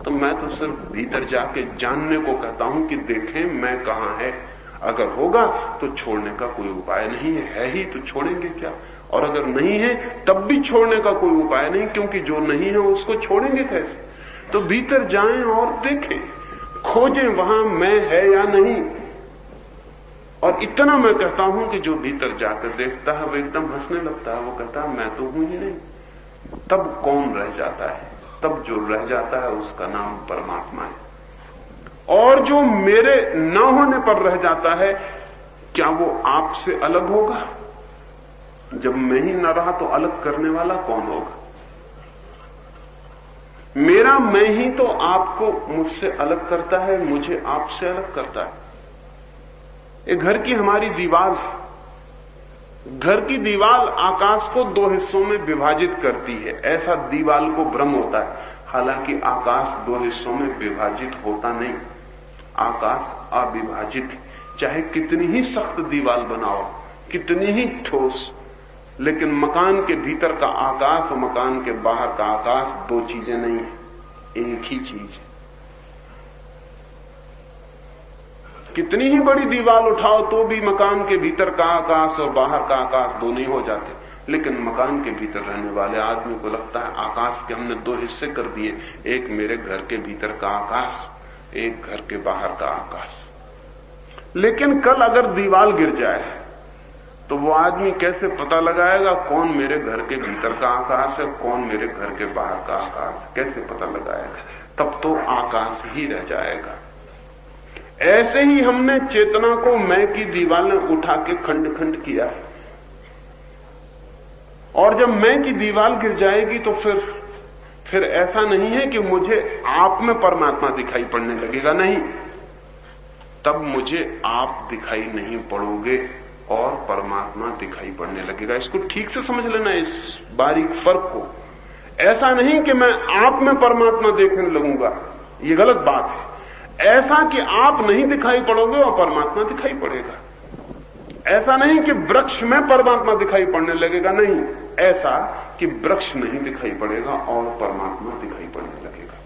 तो मैं तो सिर्फ भीतर जाके जानने को कहता हूं कि देखें मैं कहां है। अगर होगा तो छोड़ने का कोई उपाय नहीं है ही तो छोड़ेंगे क्या? और अगर नहीं है तब भी छोड़ने का कोई उपाय नहीं, क्योंकि जो नहीं है उसको छोड़ेंगे कैसे? तो भीतर जाएं और देखें, खोजें वहां मैं है या नहीं। और इतना मैं कहता हूं कि जो भीतर जाकर देखता है वो एकदम हंसने लगता है। वो कहता है मैं तो हूं ही नहीं। तब कौन रह जाता है? तब जो रह जाता है उसका नाम परमात्मा है। और जो मेरे न होने पर रह जाता है, क्या वो आपसे अलग होगा? जब मैं ही न रहा तो अलग करने वाला कौन होगा? मेरा मैं ही तो आपको मुझसे अलग करता है, मुझे आपसे अलग करता है। एक घर की हमारी दीवार है। घर की दीवार आकाश को दो हिस्सों में विभाजित करती है, ऐसा दीवार को भ्रम होता है। हालांकि आकाश दो हिस्सों में विभाजित होता नहीं, आकाश अविभाजित। चाहे कितनी ही सख्त दीवार बनाओ, कितनी ही ठोस, लेकिन मकान के भीतर का आकाश और मकान के बाहर का आकाश दो चीजें नहीं है, एक ही चीज है। कितनी ही बड़ी दीवार उठाओ तो भी मकान के भीतर का आकाश और बाहर का आकाश दो नहीं हो जाते। लेकिन मकान के भीतर रहने वाले आदमी को लगता है आकाश के हमने दो हिस्से कर दिए, एक मेरे घर के भीतर का आकाश, एक घर के बाहर का आकाश। लेकिन कल अगर दीवार गिर जाए तो वो आदमी कैसे पता लगाएगा कौन मेरे घर के भीतर का आकाश है, कौन मेरे घर के बाहर का आकाश है? कैसे पता लगाएगा? तब तो आकाश ही रह जाएगा। ऐसे ही हमने चेतना को मैं की दीवारें उठा के खंड खंड किया है, और जब मैं की दीवार गिर जाएगी तो फिर ऐसा नहीं है कि मुझे आप में परमात्मा दिखाई पड़ने लगेगा। नहीं, तब मुझे आप दिखाई नहीं पड़ोगे और परमात्मा दिखाई पड़ने लगेगा। इसको ठीक से समझ लेना, इस बारीक फर्क को। ऐसा नहीं कि मैं आप में परमात्मा देखने लगूंगा, ये गलत बात है। ऐसा कि आप नहीं दिखाई पड़ोगे और परमात्मा दिखाई पड़ेगा। ऐसा नहीं कि वृक्ष में परमात्मा दिखाई पड़ने लगेगा, नहीं, ऐसा कि वृक्ष नहीं दिखाई पड़ेगा और परमात्मा दिखाई पड़ने लगेगा।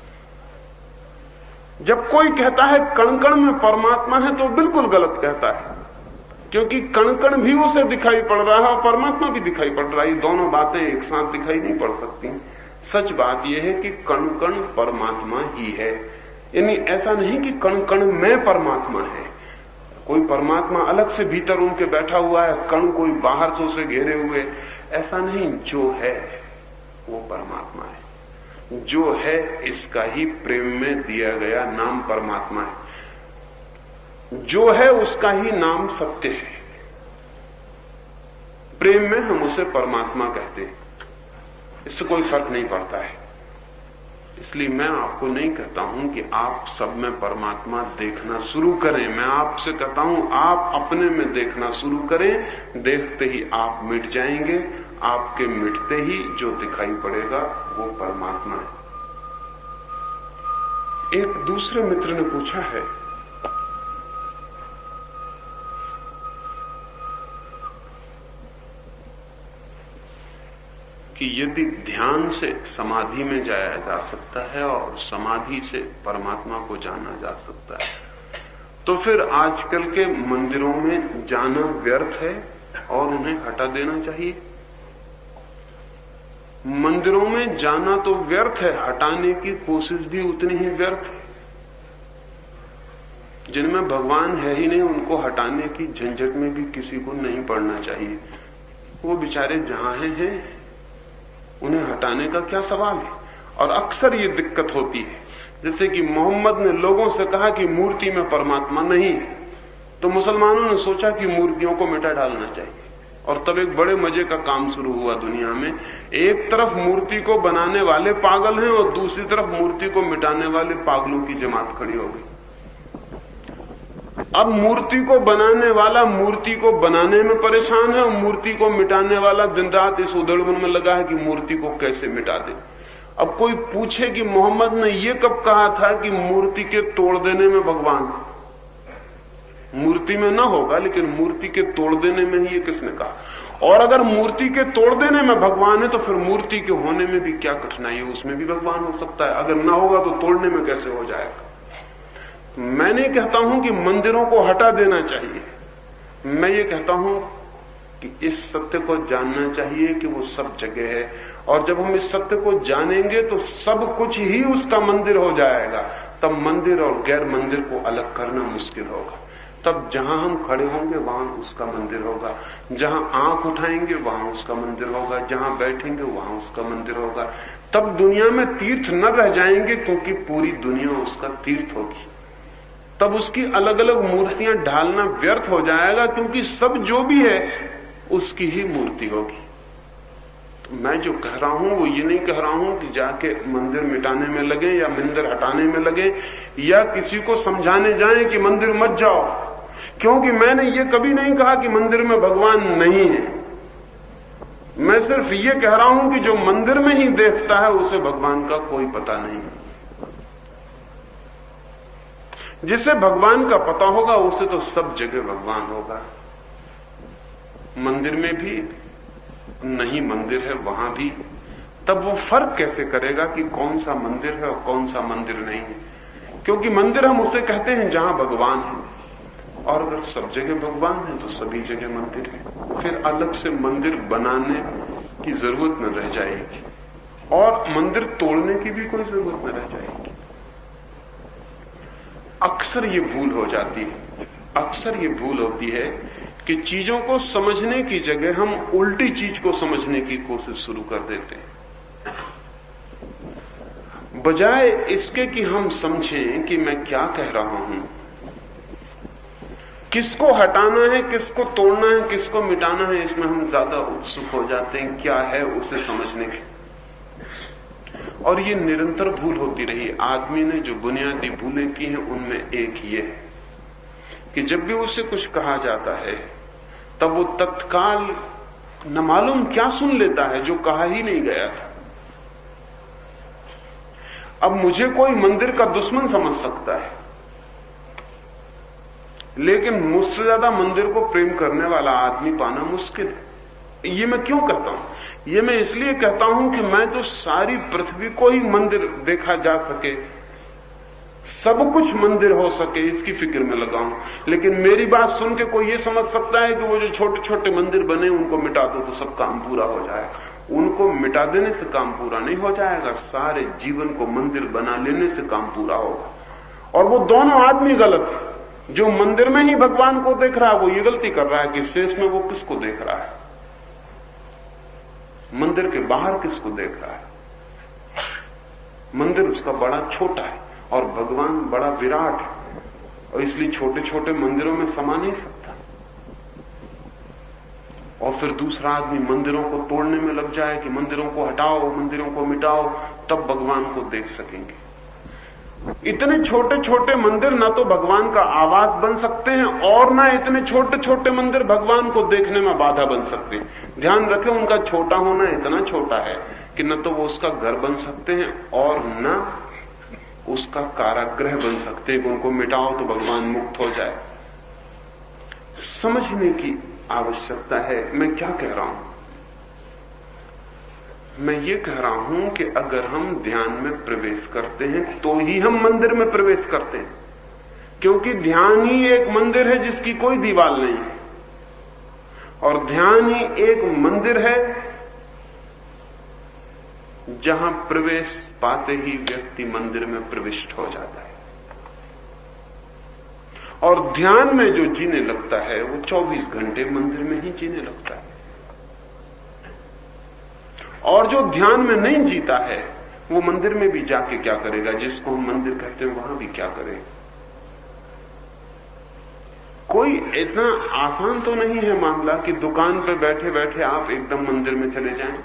जब कोई कहता है कण कण में परमात्मा है तो बिल्कुल गलत कहता है, क्योंकि कण कण भी उसे दिखाई पड़ रहा है और परमात्मा भी दिखाई पड़ रहा है। ये दोनों बातें एक साथ दिखाई नहीं पड़ सकती। सच बात यह है कि कण कण परमात्मा ही है। यानी ऐसा नहीं कि कण कण में परमात्मा है, कोई परमात्मा अलग से भीतर उनके बैठा हुआ है, कण कोई बाहर से उसे घेरे हुए, ऐसा नहीं। जो है वो परमात्मा है। जो है इसका ही प्रेम में दिया गया नाम परमात्मा है। जो है उसका ही नाम सत्य है। प्रेम में हम उसे परमात्मा कहते हैं, इससे कोई फर्क नहीं पड़ता है। इसलिए इसलिए मैं आपको नहीं कहता हूं कि आप सब में परमात्मा देखना शुरू करें। मैं आपसे कहता हूं आप अपने में देखना शुरू करें। देखते ही आप मिट जाएंगे। आपके मिटते ही जो दिखाई पड़ेगा वो परमात्मा है। एक दूसरे मित्र ने पूछा है कि यदि ध्यान से समाधि में जाया जा सकता है और समाधि से परमात्मा को जाना जा सकता है, तो फिर आजकल के मंदिरों में जाना व्यर्थ है और उन्हें हटा देना चाहिए। मंदिरों में जाना तो व्यर्थ है, हटाने की कोशिश भी उतनी ही व्यर्थ है। जिनमें भगवान है ही नहीं उनको हटाने की झंझट में भी किसी को नहीं पड़ना चाहिए। वो बेचारे जहां हैं उन्हें हटाने का क्या सवाल है। और अक्सर ये दिक्कत होती है, जैसे कि मोहम्मद ने लोगों से कहा कि मूर्ति में परमात्मा नहीं, तो मुसलमानों ने सोचा कि मूर्तियों को मिटा डालना चाहिए। और तब एक बड़े मजे का काम शुरू हुआ दुनिया में। एक तरफ मूर्ति को बनाने वाले पागल हैं और दूसरी तरफ मूर्ति को मिटाने वाले पागलों की जमात खड़ी हो गई। अब मूर्ति को बनाने वाला मूर्ति को बनाने में परेशान है और मूर्ति को मिटाने वाला दिन रात इस उधड़बुन में लगा है कि मूर्ति को कैसे मिटा दे। अब कोई पूछे कि मोहम्मद ने यह कब कहा था कि मूर्ति के तोड़ देने में भगवान है? मूर्ति में ना होगा, लेकिन मूर्ति के तोड़ देने में ही ये किसने कहा? और अगर मूर्ति के तोड़ देने में भगवान है तो फिर मूर्ति के होने में भी क्या कठिनाई है? उसमें भी भगवान हो सकता है। अगर ना होगा तो तोड़ने में कैसे हो जाएगा? मैं नहीं कहता हूं कि मंदिरों को हटा देना चाहिए। मैं ये कहता हूं कि इस सत्य को जानना चाहिए कि वो सब जगह है, और जब हम इस सत्य को जानेंगे तो सब कुछ ही उसका मंदिर हो जाएगा। तब मंदिर और गैर मंदिर को अलग करना मुश्किल होगा। तब जहां हम खड़े होंगे वहां उसका मंदिर होगा, जहां आंख उठाएंगे वहां उसका मंदिर होगा, जहां बैठेंगे वहां उसका मंदिर होगा। तब दुनिया में तीर्थ न रह जाएंगे, क्योंकि पूरी दुनिया उसका तीर्थ होगी। तब उसकी अलग अलग मूर्तियां ढालना व्यर्थ हो जाएगा, क्योंकि सब जो भी है उसकी ही मूर्ति होगी। तो मैं जो कह रहा हूं वो ये नहीं कह रहा हूं कि जाके मंदिर मिटाने में लगे या मंदिर हटाने में लगे, या किसी को समझाने जाएं कि मंदिर मत जाओ, क्योंकि मैंने ये कभी नहीं कहा कि मंदिर में भगवान नहीं है। मैं सिर्फ ये कह रहा हूं कि जो मंदिर में ही देखता है उसे भगवान का कोई पता नहीं। जिसे भगवान का पता होगा उसे तो सब जगह भगवान होगा। मंदिर में भी नहीं मंदिर है वहां भी। तब वो फर्क कैसे करेगा कि कौन सा मंदिर है और कौन सा मंदिर नहीं है? क्योंकि मंदिर हम उसे कहते हैं जहां भगवान है, और अगर सब जगह भगवान है तो सभी जगह मंदिर है। फिर अलग से मंदिर बनाने की जरूरत न रह जाएगी, और मंदिर तोड़ने की भी कोई जरूरत न रह जाएगी। अक्सर ये भूल हो जाती है, अक्सर ये भूल होती है कि चीजों को समझने की जगह हम उल्टी चीज को समझने की कोशिश शुरू कर देते हैं, बजाय इसके कि हम समझें कि मैं क्या कह रहा हूं, किसको हटाना है, किसको तोड़ना है, किसको मिटाना है। इसमें हम ज्यादा उत्सुक हो जाते हैं क्या है उसे समझने की, और ये निरंतर भूल होती रही। आदमी ने जो बुनियादी भूलें की हैं उनमें एक ये है कि जब भी उसे कुछ कहा जाता है तब वो तत्काल न मालूम क्या सुन लेता है जो कहा ही नहीं गया था। अब मुझे कोई मंदिर का दुश्मन समझ सकता है, लेकिन मुझसे ज्यादा मंदिर को प्रेम करने वाला आदमी पाना मुश्किल है। ये मैं क्यों कहता हूं? ये मैं इसलिए कहता हूं कि मैं तो सारी पृथ्वी को ही मंदिर देखा जा सके, सब कुछ मंदिर हो सके, इसकी फिक्र में लगा हूं। लेकिन मेरी बात सुन के कोई ये समझ सकता है कि वो जो छोटे छोटे मंदिर बने उनको मिटा दो तो सब काम पूरा हो जाएगा। उनको मिटा देने से काम पूरा नहीं हो जाएगा, सारे जीवन को मंदिर बना लेने से काम पूरा होगा। और वो दोनों आदमी गलत है। जो मंदिर में ही भगवान को देख रहा है वो ये गलती कर रहा है कि शेष में वो किसको देख रहा है, मंदिर के बाहर किसको देख रहा है। मंदिर उसका बड़ा छोटा है और भगवान बड़ा विराट है, और इसलिए छोटे छोटे मंदिरों में समा नहीं सकता। और फिर दूसरा आदमी मंदिरों को तोड़ने में लग जाए कि मंदिरों को हटाओ, मंदिरों को मिटाओ, तब भगवान को देख सकेंगे। इतने छोटे छोटे मंदिर ना तो भगवान का आवास बन सकते हैं और ना इतने छोटे छोटे मंदिर भगवान को देखने में बाधा बन सकते हैं। ध्यान रखें, उनका छोटा होना इतना छोटा है कि न तो वो उसका घर बन सकते हैं और न उसका कारागृह बन सकते हैं कि उनको मिटाओ तो भगवान मुक्त हो जाए। समझने की आवश्यकता है। मैं क्या कह रहा हूं? मैं ये कह रहा हूं कि अगर हम ध्यान में प्रवेश करते हैं तो ही हम मंदिर में प्रवेश करते हैं, क्योंकि ध्यान ही एक मंदिर है जिसकी कोई दीवार नहीं है, और ध्यान ही एक मंदिर है जहां प्रवेश पाते ही व्यक्ति मंदिर में प्रविष्ट हो जाता है। और ध्यान में जो जीने लगता है वो 24 घंटे मंदिर में ही जीने लगता है, और जो ध्यान में नहीं जीता है वो मंदिर में भी जाके क्या करेगा? जिसको हम मंदिर कहते हैं वहां भी क्या करेगा? कोई इतना आसान तो नहीं है मामला कि दुकान पे बैठे बैठे आप एकदम मंदिर में चले जाएं।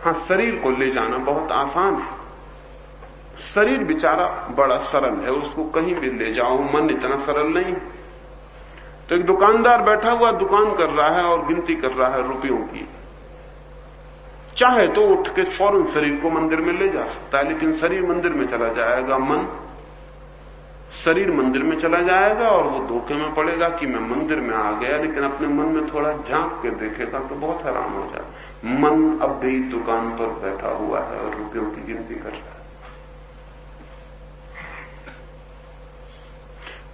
हां, शरीर को ले जाना बहुत आसान है। शरीर बेचारा बड़ा सरल है, उसको कहीं भी ले जाओ। मन इतना सरल नहीं। तो एक दुकानदार बैठा हुआ दुकान कर रहा है और गिनती कर रहा है रुपयों की। चाहे तो उठ के फौरन शरीर को मंदिर में ले जा सकता है, लेकिन शरीर मंदिर में चला जाएगा, मन शरीर मंदिर में चला जाएगा और वो धोखे में पड़ेगा कि मैं मंदिर में आ गया, लेकिन अपने मन में थोड़ा झांक के देखेगा तो बहुत हैरान हो जाए। मन अब भी दुकान पर बैठा हुआ है और रुपयों की गिनती कर रहा है।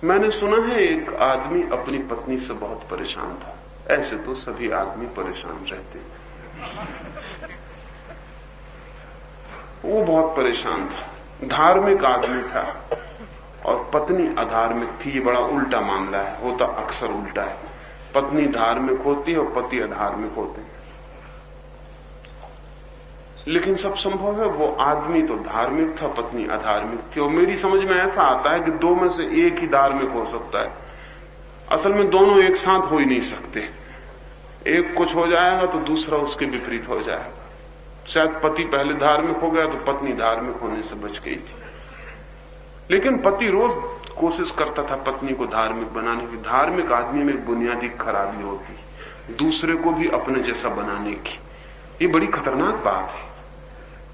मैंने सुना है एक आदमी अपनी पत्नी से बहुत परेशान था। ऐसे तो सभी आदमी परेशान रहते हैं। वो बहुत परेशान था, धार्मिक आदमी था और पत्नी अधार्मिक थी। ये बड़ा उल्टा मामला है, होता अक्सर उल्टा है। पत्नी धार्मिक होती है और पति अधार्मिक होते हैं, लेकिन सब संभव है। वो आदमी तो धार्मिक था, पत्नी अधार्मिक थी। और मेरी समझ में ऐसा आता है कि दो में से एक ही धार्मिक हो सकता है। असल में दोनों एक साथ हो ही नहीं सकते। एक कुछ हो जाएगा तो दूसरा उसके विपरीत हो जाएगा। शायद पति पहले धार्मिक हो गया तो पत्नी धार्मिक होने से बच गई थी, लेकिन पति रोज कोशिश करता था पत्नी को धार्मिक बनाने की। धार्मिक आदमी में एक बुनियादी खराबी होती है, दूसरे को भी अपने जैसा बनाने की। ये बड़ी खतरनाक बात है,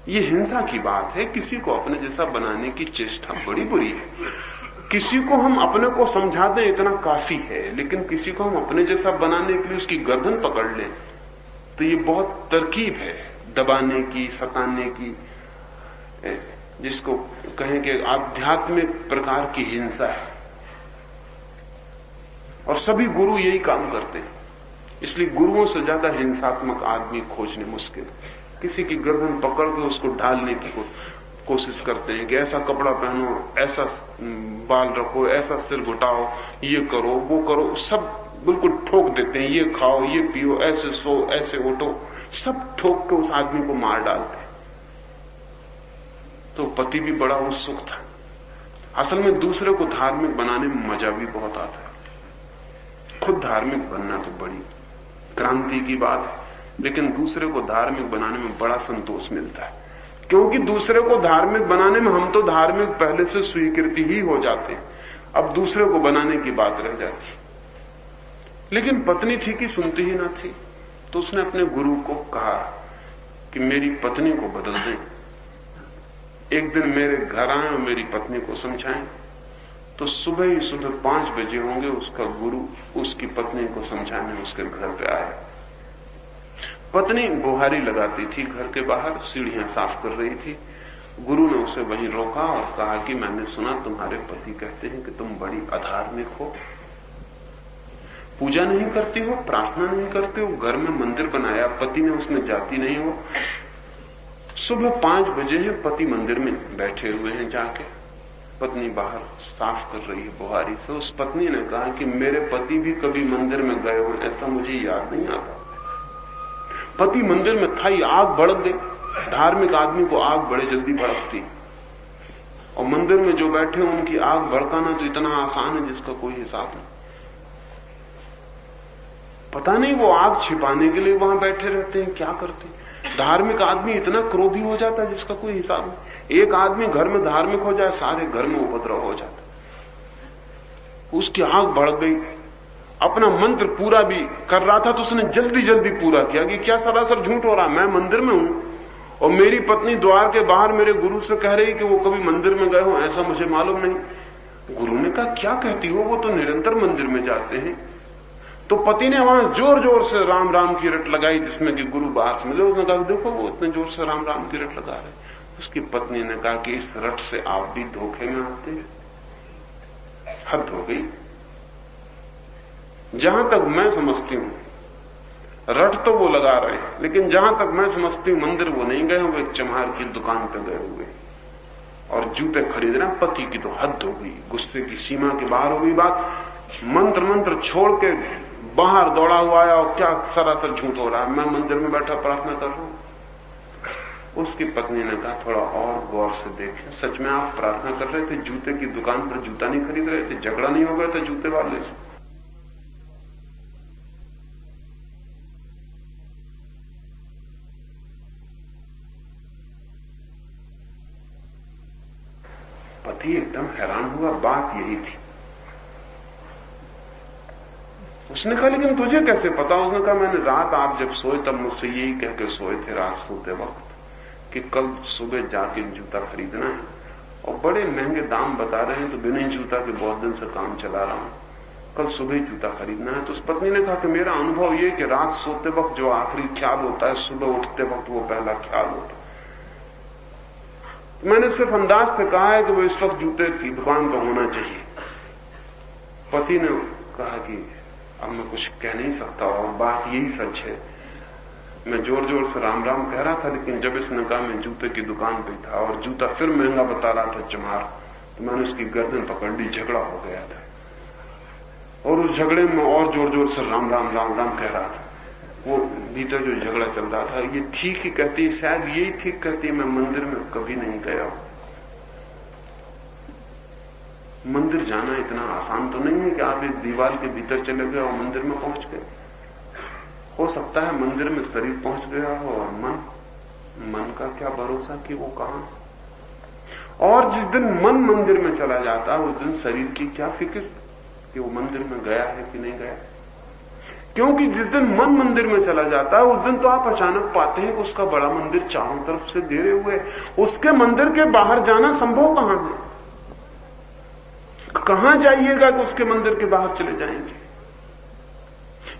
ये हिंसा की बात है। किसी को अपने जैसा बनाने की चेष्टा बड़ी बुरी है। किसी को हम अपने को समझा दें इतना काफी है, लेकिन किसी को हम अपने जैसा बनाने के लिए उसकी गर्दन पकड़ लें तो ये बहुत तरकीब है दबाने की, सताने की, जिसको कहें कि आध्यात्मिक प्रकार की हिंसा है। और सभी गुरु यही काम करते हैं, इसलिए गुरुओं से ज्यादा हिंसात्मक आदमी खोजने मुश्किल। किसी की गर्दन पकड़ के उसको ढालने की कोशिश करते हैं कि ऐसा कपड़ा पहनो, ऐसा बाल रखो, ऐसा सिर घुटाओ, ये करो, वो करो, सब बिल्कुल ठोक देते हैं। ये खाओ, ये पियो, ऐसे सो, ऐसे उठो, सब ठोक के उस आदमी को मार डालते हैं। तो पति भी बड़ा उत्सुक था। असल में दूसरे को धार्मिक बनाने में मजा भी बहुत आता है। खुद धार्मिक बनना तो बड़ी क्रांति की बात है, लेकिन दूसरे को धार्मिक बनाने में बड़ा संतोष मिलता है, क्योंकि दूसरे को धार्मिक बनाने में हम तो धार्मिक पहले से स्वीकृति ही हो जाते हैं। अब दूसरे को बनाने की बात रह जाती। लेकिन पत्नी थी कि सुनती ही ना थी, तो उसने अपने गुरु को कहा कि मेरी पत्नी को बदल दें। एक दिन मेरे घर आए और मेरी पत्नी को समझाएं। तो सुबह ही सुबह 5 बजे होंगे उसका गुरु उसकी पत्नी को समझाने उसके घर पे आया। पत्नी बुहारी लगाती थी, घर के बाहर सीढ़ियां साफ कर रही थी। गुरु ने उसे वहीं रोका और कहा कि मैंने सुना तुम्हारे पति कहते हैं कि तुम बड़ी अधार्मिक हो, पूजा नहीं करती हो, प्रार्थना नहीं करते हो, घर में मंदिर बनाया पति ने, उसमें जाती नहीं हो। सुबह 5 बजे हैं, पति मंदिर में बैठे हुए हैं जाके, पत्नी बाहर साफ कर रही है बुहारी से। उस पत्नी ने कहा कि मेरे पति भी कभी मंदिर में गए हो ऐसा मुझे याद नहीं आता। पति मंदिर में था ही, आग भड़क गई। धार्मिक आदमी को आग बड़े जल्दी भड़कती, और मंदिर में जो बैठे उनकी आग भड़काना तो इतना आसान है जिसका कोई हिसाब नहीं। पता नहीं वो आग छिपाने के लिए वहां बैठे रहते हैं, क्या करते हैं। धार्मिक आदमी इतना क्रोधी हो जाता है जिसका कोई हिसाब नहीं। एक आदमी घर में धार्मिक हो जाए, सारे घर में उपद्रव हो जाता है। उसकी आग बढ़ गई, अपना मंत्र पूरा भी कर रहा था तो उसने जल्दी जल्दी पूरा किया कि क्या सरासर झूठ हो रहा, मैं मंदिर में हूं और मेरी पत्नी द्वार के बाहर मेरे गुरु से कह रही कि वो कभी मंदिर में गए हो, ऐसा मुझे मालूम नहीं। गुरु ने कहा क्या कहती हो, वो तो निरंतर मंदिर में जाते हैं। तो पति ने वहां जोर जोर से राम राम की रट लगाई, जिसमें कि गुरु बाहर से मिले। उसने कहा देखो वो इतने जोर से राम राम की रट लगा रहे। उसकी पत्नी ने कहा कि इस रट से आप भी धोखे में आते हैं, हद हो गई। जहां तक मैं समझती हूं रट तो वो लगा रहे हैं, लेकिन जहां तक मैं समझती हूं मंदिर वो नहीं गए, वो एक चमार की दुकान पे गए हुए और जूते खरीद रहे। पति की तो हद हो गई, गुस्से की सीमा के बाहर हो गई बात। मंत्र छोड़ के बाहर दौड़ा हुआ आया और क्या सरासर झूठ हो रहा है, मैं मंदिर में बैठा प्रार्थना कर रहा हूं। उसकी पत्नी ने कहा थोड़ा और गौर से देखें, सच में आप प्रार्थना कर रहे थे, जूते की दुकान पर जूता नहीं खरीद रहे थे, झगड़ा नहीं हो गया था जूते वाले से? पति एकदम हैरान हुआ, बात यही थी। उसने कहा लेकिन तुझे कैसे पता? उसने कहा मैंने रात आप जब सोए तब मुझसे यही कह के सोए थे रात सोते वक्त कि कल सुबह जाके जूता खरीदना है, और बड़े महंगे दाम बता रहे हैं, तो बिना जूता के बहुत दिन से काम चला रहा हूं, कल सुबह जूता खरीदना है। तो उस पत्नी ने कहा कि मेरा अनुभव ये कि रात सोते वक्त जो आखिरी ख्याल होता है, सुबह उठते वक्त वो पहला ख्याल होता है। मैंने सिर्फ अंदाज से कहा है कि वो इस वक्त जूते की दुकान पर होना चाहिए। पति ने कहा कि अब मैं कुछ कह नहीं सकता और बात यही सच है। मैं जोर जोर से राम राम कह रहा था, लेकिन जब इसने कहा मैं जूते की दुकान पे था और जूता फिर महंगा बता रहा था चमार, तो मैंने उसकी गर्दन पकड़ ली, झगड़ा हो गया था। और उस झगड़े में और जोर जोर से राम राम राम राम कह रहा था। वो भीतर जो झगड़ा चल रहा था, ये ठीक ही कहती है, शायद यही ठीक कहती है, मैं मंदिर में कभी नहीं गया हूं। मंदिर जाना इतना आसान तो नहीं है कि आप एक दीवार के भीतर चले गए और मंदिर में पहुंच गए। हो सकता है मंदिर में शरीर पहुंच गया हो और मन का क्या भरोसा कि वो कहां। और जिस दिन मन मंदिर में चला जाता है उस दिन शरीर की क्या फिक्र कि वो मंदिर में गया है कि नहीं गया। क्योंकि जिस दिन मन मंदिर में चला जाता है उस दिन तो आप अचानक पाते हैं कि उसका बड़ा मंदिर चारों तरफ से घेरे हुए, उसके मंदिर के बाहर जाना संभव कहां है। कहां जाइएगा कि उसके मंदिर के बाहर चले जाएंगे।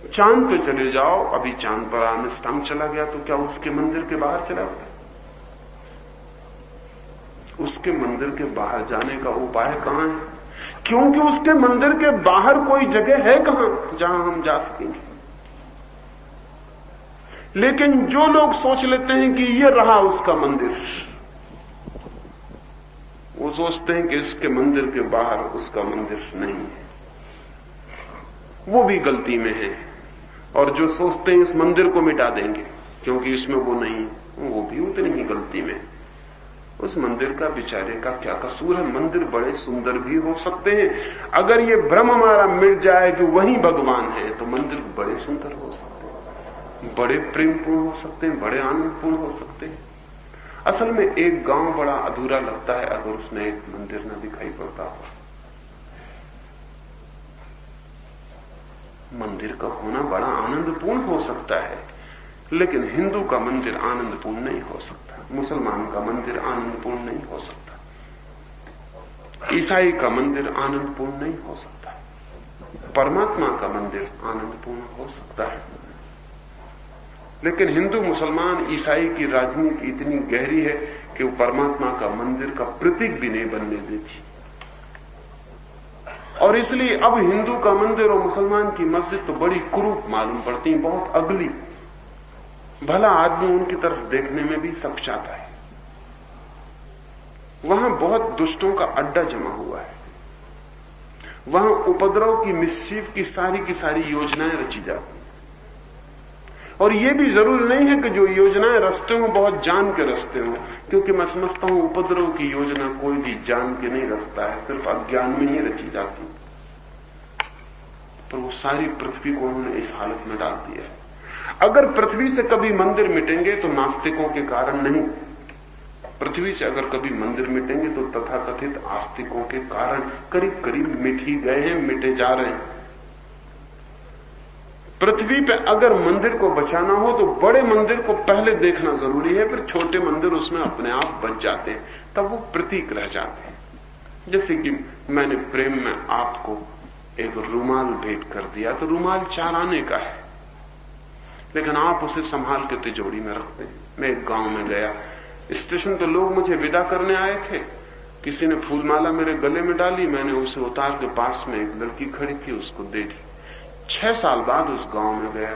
चांद पे चले जाओ, अभी चांद पर आर्मस्ट्रांग चला गया तो क्या उसके मंदिर के बाहर चला गया? उसके मंदिर के बाहर जाने का उपाय कहां है? क्योंकि उसके मंदिर के बाहर कोई जगह है कहां जहां हम जा सकेंगे। लेकिन जो लोग सोच लेते हैं कि ये रहा उसका मंदिर, वो सोचते हैं कि इसके मंदिर के बाहर उसका मंदिर नहीं है, वो भी गलती में है। और जो सोचते हैं इस मंदिर को मिटा देंगे क्योंकि इसमें वो नहीं, वो भी उतनी ही गलती में। उस मंदिर का बेचारे का क्या कसूर है? मंदिर बड़े सुंदर भी हो सकते हैं। अगर ये भ्रम हमारा मिट जाए कि वही भगवान है तो मंदिर बड़े सुंदर हो सकते हैं, बड़े प्रेमपूर्ण हो सकते हैं, बड़े आनंदपूर्ण हो सकते हैं। असल में एक गांव बड़ा अधूरा लगता है अगर उसमें एक मंदिर न दिखाई पड़ता हो। मंदिर का होना बड़ा आनंदपूर्ण हो सकता है, लेकिन हिंदू का मंदिर आनंदपूर्ण नहीं हो सकता, मुसलमान का मंदिर आनंदपूर्ण नहीं हो सकता, ईसाई का मंदिर आनंदपूर्ण नहीं हो सकता, परमात्मा का मंदिर आनंदपूर्ण हो सकता है। लेकिन हिंदू, मुसलमान, ईसाई की राजनीति इतनी गहरी है कि वो परमात्मा का मंदिर का प्रतीक भी नहीं बनने देती। और इसलिए अब हिंदू का मंदिर और मुसलमान की मस्जिद तो बड़ी कुरूप मालूम पड़ती, बहुत अगली। भला आदमी उनकी तरफ देखने में भी सकचाता है। वहां बहुत दुष्टों का अड्डा जमा हुआ है, वहां उपद्रव की, मिस्चीफ की सारी योजनाएं रची जाती हैं। और यह भी जरूरी नहीं है कि जो योजनाएं रचते हो बहुत जान के रचते हो, क्योंकि मैं समझता हूं उपद्रव की योजना कोई भी जान के नहीं रचता है, सिर्फ अज्ञान में ही रची जाती है। पर वो सारी पृथ्वी को उन्होंने इस हालत में डाल दिया है। अगर पृथ्वी से कभी मंदिर मिटेंगे तो नास्तिकों के कारण नहीं, पृथ्वी से अगर कभी मंदिर मिटेंगे तो तथाकथित आस्तिकों के कारण करीब करीब मिट ही गए हैं, मिटे जा रहे हैं। पृथ्वी पे अगर मंदिर को बचाना हो तो बड़े मंदिर को पहले देखना जरूरी है, फिर छोटे मंदिर उसमें अपने आप बच जाते हैं, तब वो प्रतीक रह जाते हैं। जैसे कि मैंने प्रेम में आपको एक रुमाल भेंट कर दिया, तो रुमाल 4 आने का है, लेकिन आप उसे संभाल के तिजोरी में रखते हैं। मैं एक गांव में गया, स्टेशन पे लोग मुझे विदा करने आए थे, किसी ने फूलमाला मेरे गले में डाली, मैंने उसे उतार के पास में एक लड़की खड़ी थी उसको दे दी। 6 साल बाद उस गांव में गया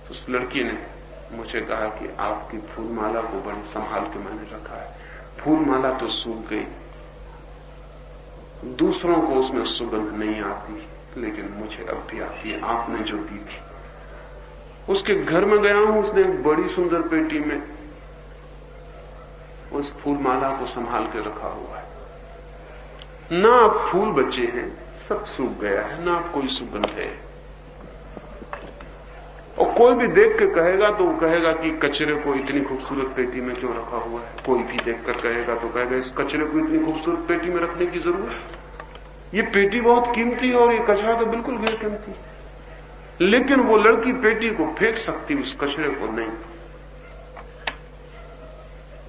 तो उस लड़की ने मुझे कहा कि आपकी फूलमाला को बड़ी संभाल के मैंने रखा है, फूलमाला तो सूख गई, दूसरों को उसमें सुगंध नहीं आती, लेकिन मुझे अब भी आती है, आपने जो दी थी। उसके घर में गया हूं, उसने एक बड़ी सुंदर पेटी में उस फूलमाला को संभाल के रखा हुआ है। ना अब फूल बचे हैं, सब सूख गया है, ना अब कोई सुगंध है। और कोई भी देख के कहेगा तो वो कहेगा कि कचरे को इतनी खूबसूरत पेटी में क्यों रखा हुआ है। कोई भी देखकर कहेगा तो कहेगा इस कचरे को इतनी खूबसूरत पेटी में रखने की जरूरत है, ये पेटी बहुत कीमती है और ये कचरा तो बिल्कुल बेकीमती। लेकिन वो लड़की पेटी को फेंक सकती, उस कचरे को नहीं।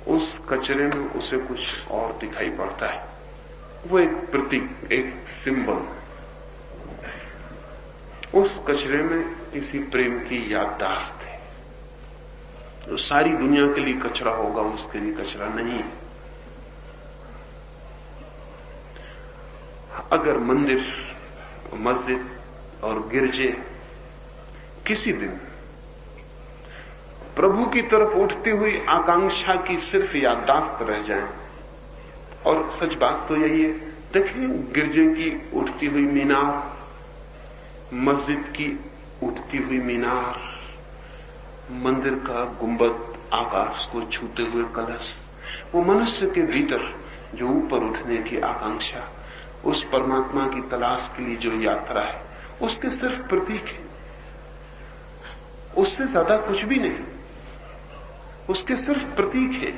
उस कचरे में उसे कुछ और दिखाई पड़ता है, वो एक प्रतीक, एक सिंबल। उस कचरे में किसी प्रेम की याददाश्त है। तो सारी दुनिया के लिए कचरा होगा, उसके लिए कचरा नहीं। अगर मंदिर, मस्जिद और गिरजे किसी दिन प्रभु की तरफ उठती हुई आकांक्षा की सिर्फ याददाश्त रह जाएं, और सच बात तो यही है, देखें गिरजे की उठती हुई मीनार, मस्जिद की उठती हुई मीनार, मंदिर का गुंबद, आकाश को छूते हुए कलश, वो मनुष्य के भीतर जो ऊपर उठने की आकांक्षा, उस परमात्मा की तलाश के लिए जो यात्रा है, उसके सिर्फ प्रतीक है, उससे ज्यादा कुछ भी नहीं। उसके सिर्फ प्रतीक है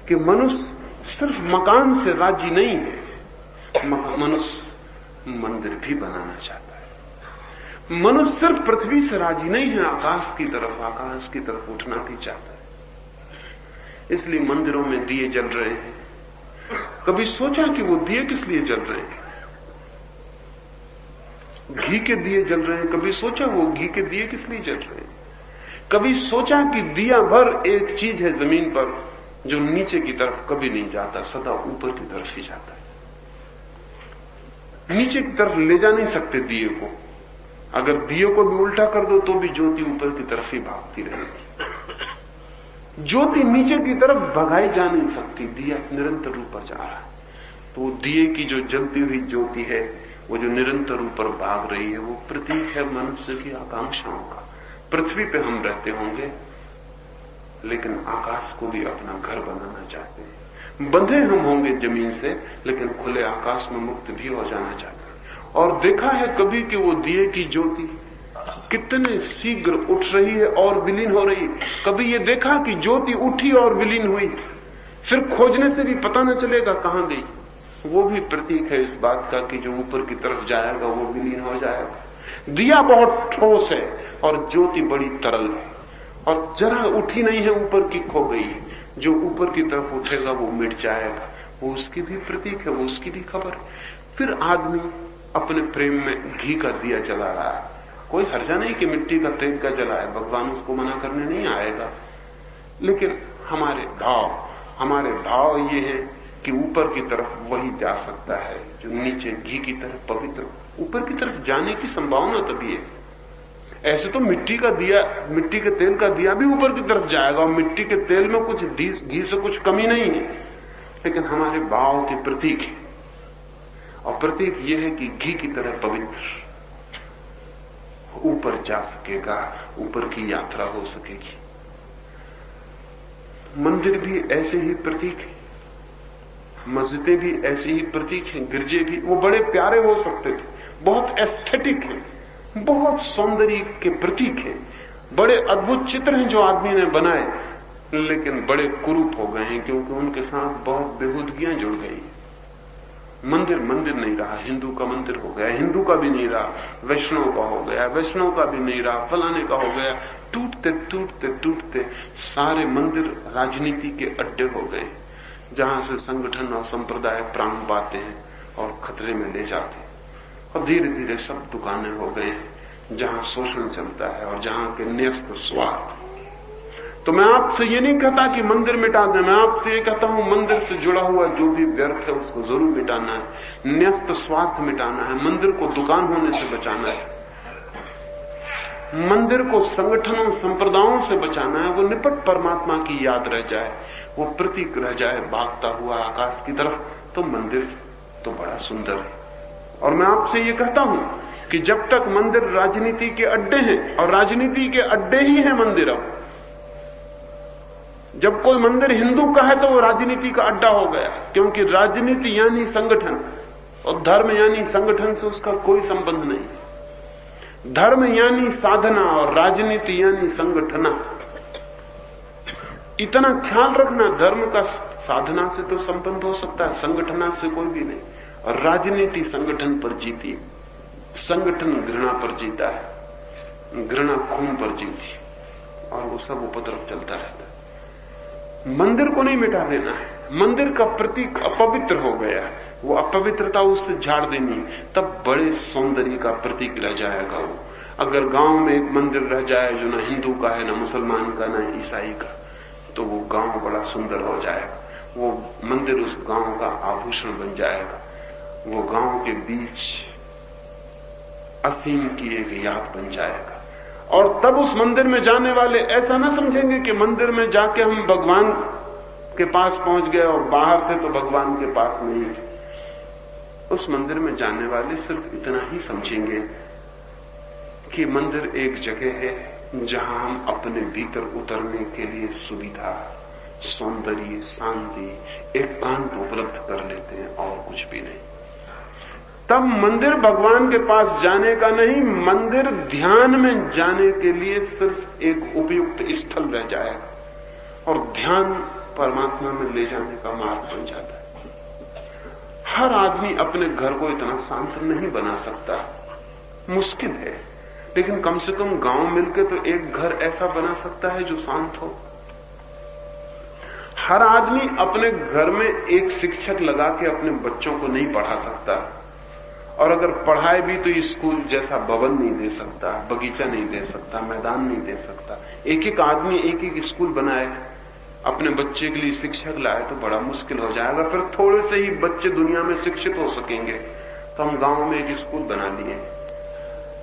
कि मनुष्य सिर्फ मकान से राजी नहीं है, मनुष्य मंदिर भी बनाना चाहता है। मनुष्य सिर्फ पृथ्वी से राजी नहीं है, आकाश की तरफ उठना भी चाहता है। इसलिए मंदिरों में दिए जल रहे हैं। कभी सोचा कि वो दिए किस लिए जल रहे हैं? घी के दिए जल रहे हैं। कभी सोचा वो घी के दिए किस लिए जल रहे हैं? कभी सोचा कि दिया भर एक चीज है जमीन पर जो नीचे की तरफ कभी नहीं जाता, सदा ऊपर की तरफ ही जाता है। नीचे की तरफ ले जा नहीं सकते दिए को। अगर दिए को भी उल्टा कर दो तो भी ज्योति ऊपर की तरफ ही भागती रहेगी। ज्योति नीचे की तरफ भगाई जा नहीं सकती, दिया निरंतर ऊपर जा रहा है। तो दिए की जो जलती हुई ज्योति है, वो जो निरंतर ऊपर भाग रही है, वो प्रतीक है मनुष्य की आकांक्षाओं का। पृथ्वी पे हम रहते होंगे, लेकिन आकाश को भी अपना घर बनाना चाहते हैं। बंधे हम होंगे जमीन से, लेकिन खुले आकाश में मुक्त भी हो जाना चाहते हैं। और देखा है कभी कि वो दिए की ज्योति कितने शीघ्र उठ रही है और विलीन हो रही है। कभी ये देखा कि ज्योति उठी और विलीन हुई, फिर खोजने से भी पता न चलेगा कहां गई। वो भी प्रतीक है इस बात का कि जो ऊपर की तरफ जाएगा वो विलीन हो जाएगा। दिया बहुत ठोस है और ज्योति बड़ी तरल है, और जरा उठी नहीं है, ऊपर की खो गई है। जो ऊपर की तरफ उठेगा वो मिट जाएगा। वो उसकी भी प्रतीक है, वो उसकी भी खबर है। फिर आदमी अपने प्रेम में घी का दिया जला रहा है। कोई हर्जा नहीं कि मिट्टी का तेल का जलाए, भगवान उसको मना करने नहीं आएगा। लेकिन हमारे भाव ये है कि ऊपर की तरफ वही जा सकता है जो नीचे घी की तरफ पवित्र। ऊपर की तरफ जाने की संभावना तभी है। ऐसे तो मिट्टी के तेल का दिया भी ऊपर की तरफ जाएगा, और मिट्टी के तेल में कुछ घी से कुछ कमी नहीं है। लेकिन हमारे भाव के प्रतीक है, और प्रतीक यह है कि घी की तरह पवित्र ऊपर जा सकेगा, ऊपर की यात्रा हो सकेगी। मंदिर भी ऐसे ही प्रतीक है। मस्जिदें भी ऐसे ही प्रतीक हैं, गिरजे भी। वो बड़े प्यारे हो सकते थे, बहुत एस्थेटिक हैं, बहुत सौंदर्य के प्रतीक हैं, बड़े अद्भुत चित्र हैं जो आदमी ने बनाए, लेकिन बड़े कुरूप हो गए हैं क्योंकि उनके साथ बहुत बेहूदगियां जुड़ गई। मंदिर मंदिर नहीं रहा, हिंदू का मंदिर हो गया, हिंदू का भी नहीं रहा, वैष्णव का हो गया, वैष्णव का भी नहीं रहा, फलाने का हो गया। टूटते टूटते टूटते सारे मंदिर राजनीति के अड्डे हो गए, जहां से संगठन और संप्रदाय प्राण पाते हैं और खतरे में ले जाते हैं। और धीरे धीरे सब दुकानें हो गए हैं जहां शोषण चलता है और जहां के न्यस्त स्वार्थ। तो मैं आपसे ये नहीं कहता कि मंदिर मिटा दें, मैं आपसे ये कहता हूं मंदिर से जुड़ा हुआ जो भी व्यर्थ है उसको जरूर मिटाना है, न्यस्त स्वार्थ मिटाना है, मंदिर को दुकान होने से बचाना है, मंदिर को संगठनों संप्रदायों से बचाना है। वो निपट परमात्मा की याद रह जाए, वो प्रतीक रह जाए भागता हुआ आकाश की तरफ, तो मंदिर तो बड़ा सुंदर है। और मैं आपसे ये कहता हूं कि जब तक मंदिर राजनीति के अड्डे हैं, और राजनीति के अड्डे ही है मंदिर, अब जब कोई मंदिर हिंदू का है तो वो राजनीति का अड्डा हो गया, क्योंकि राजनीति यानी संगठन और धर्म यानी संगठन से उसका कोई संबंध नहीं। धर्म यानी साधना और राजनीति यानी संगठना। इतना ख्याल रखना, धर्म का साधना से तो संबंध हो सकता है, संगठना से कोई भी नहीं। और राजनीति संगठन पर जीती, संगठन घृणा पर जीता है, घृणा खून पर जीती, और वो सब उपद्रव चलता रहता है। मंदिर को नहीं मिटा देना है, मंदिर का प्रतीक अपवित्र हो गया है, वो अपवित्रता उससे झाड़ देनी, तब बड़े सौंदर्य का प्रतीक रह जाएगा वो। अगर गांव में एक मंदिर रह जाए जो ना हिंदू का है, ना मुसलमान का, ना ईसाई का, तो वो गांव बड़ा सुंदर हो जाएगा, वो मंदिर उस गांव का आभूषण बन जाएगा, वो गांव के बीच असीम की एक याद बन जाएगा। और तब उस मंदिर में जाने वाले ऐसा ना समझेंगे कि मंदिर में जाके हम भगवान के पास पहुंच गए और बाहर थे तो भगवान के पास नहीं थे। उस मंदिर में जाने वाले सिर्फ इतना ही समझेंगे कि मंदिर एक जगह है जहां हम अपने भीतर उतरने के लिए सुविधा, सौंदर्य, शांति, एकांत उपलब्ध कर लेते हैं, और कुछ भी नहीं। तब मंदिर भगवान के पास जाने का नहीं, मंदिर ध्यान में जाने के लिए सिर्फ एक उपयुक्त स्थल रह जाएगा, और ध्यान परमात्मा में ले जाने का मार्ग बन जाता है। हर आदमी अपने घर को इतना शांत नहीं बना सकता, मुश्किल है, लेकिन कम से कम गांव मिलकर तो एक घर ऐसा बना सकता है जो शांत हो। हर आदमी अपने घर में एक शिक्षक लगा के अपने बच्चों को नहीं पढ़ा सकता, और अगर पढ़ाए भी तो स्कूल जैसा भवन नहीं दे सकता, बगीचा नहीं दे सकता, मैदान नहीं दे सकता। एक एक आदमी एक एक स्कूल बनाए, अपने बच्चे के लिए शिक्षक लाए तो बड़ा मुश्किल हो जाएगा। फिर थोड़े से ही बच्चे दुनिया में शिक्षित हो सकेंगे। तो हम गांव में एक स्कूल बना लिए,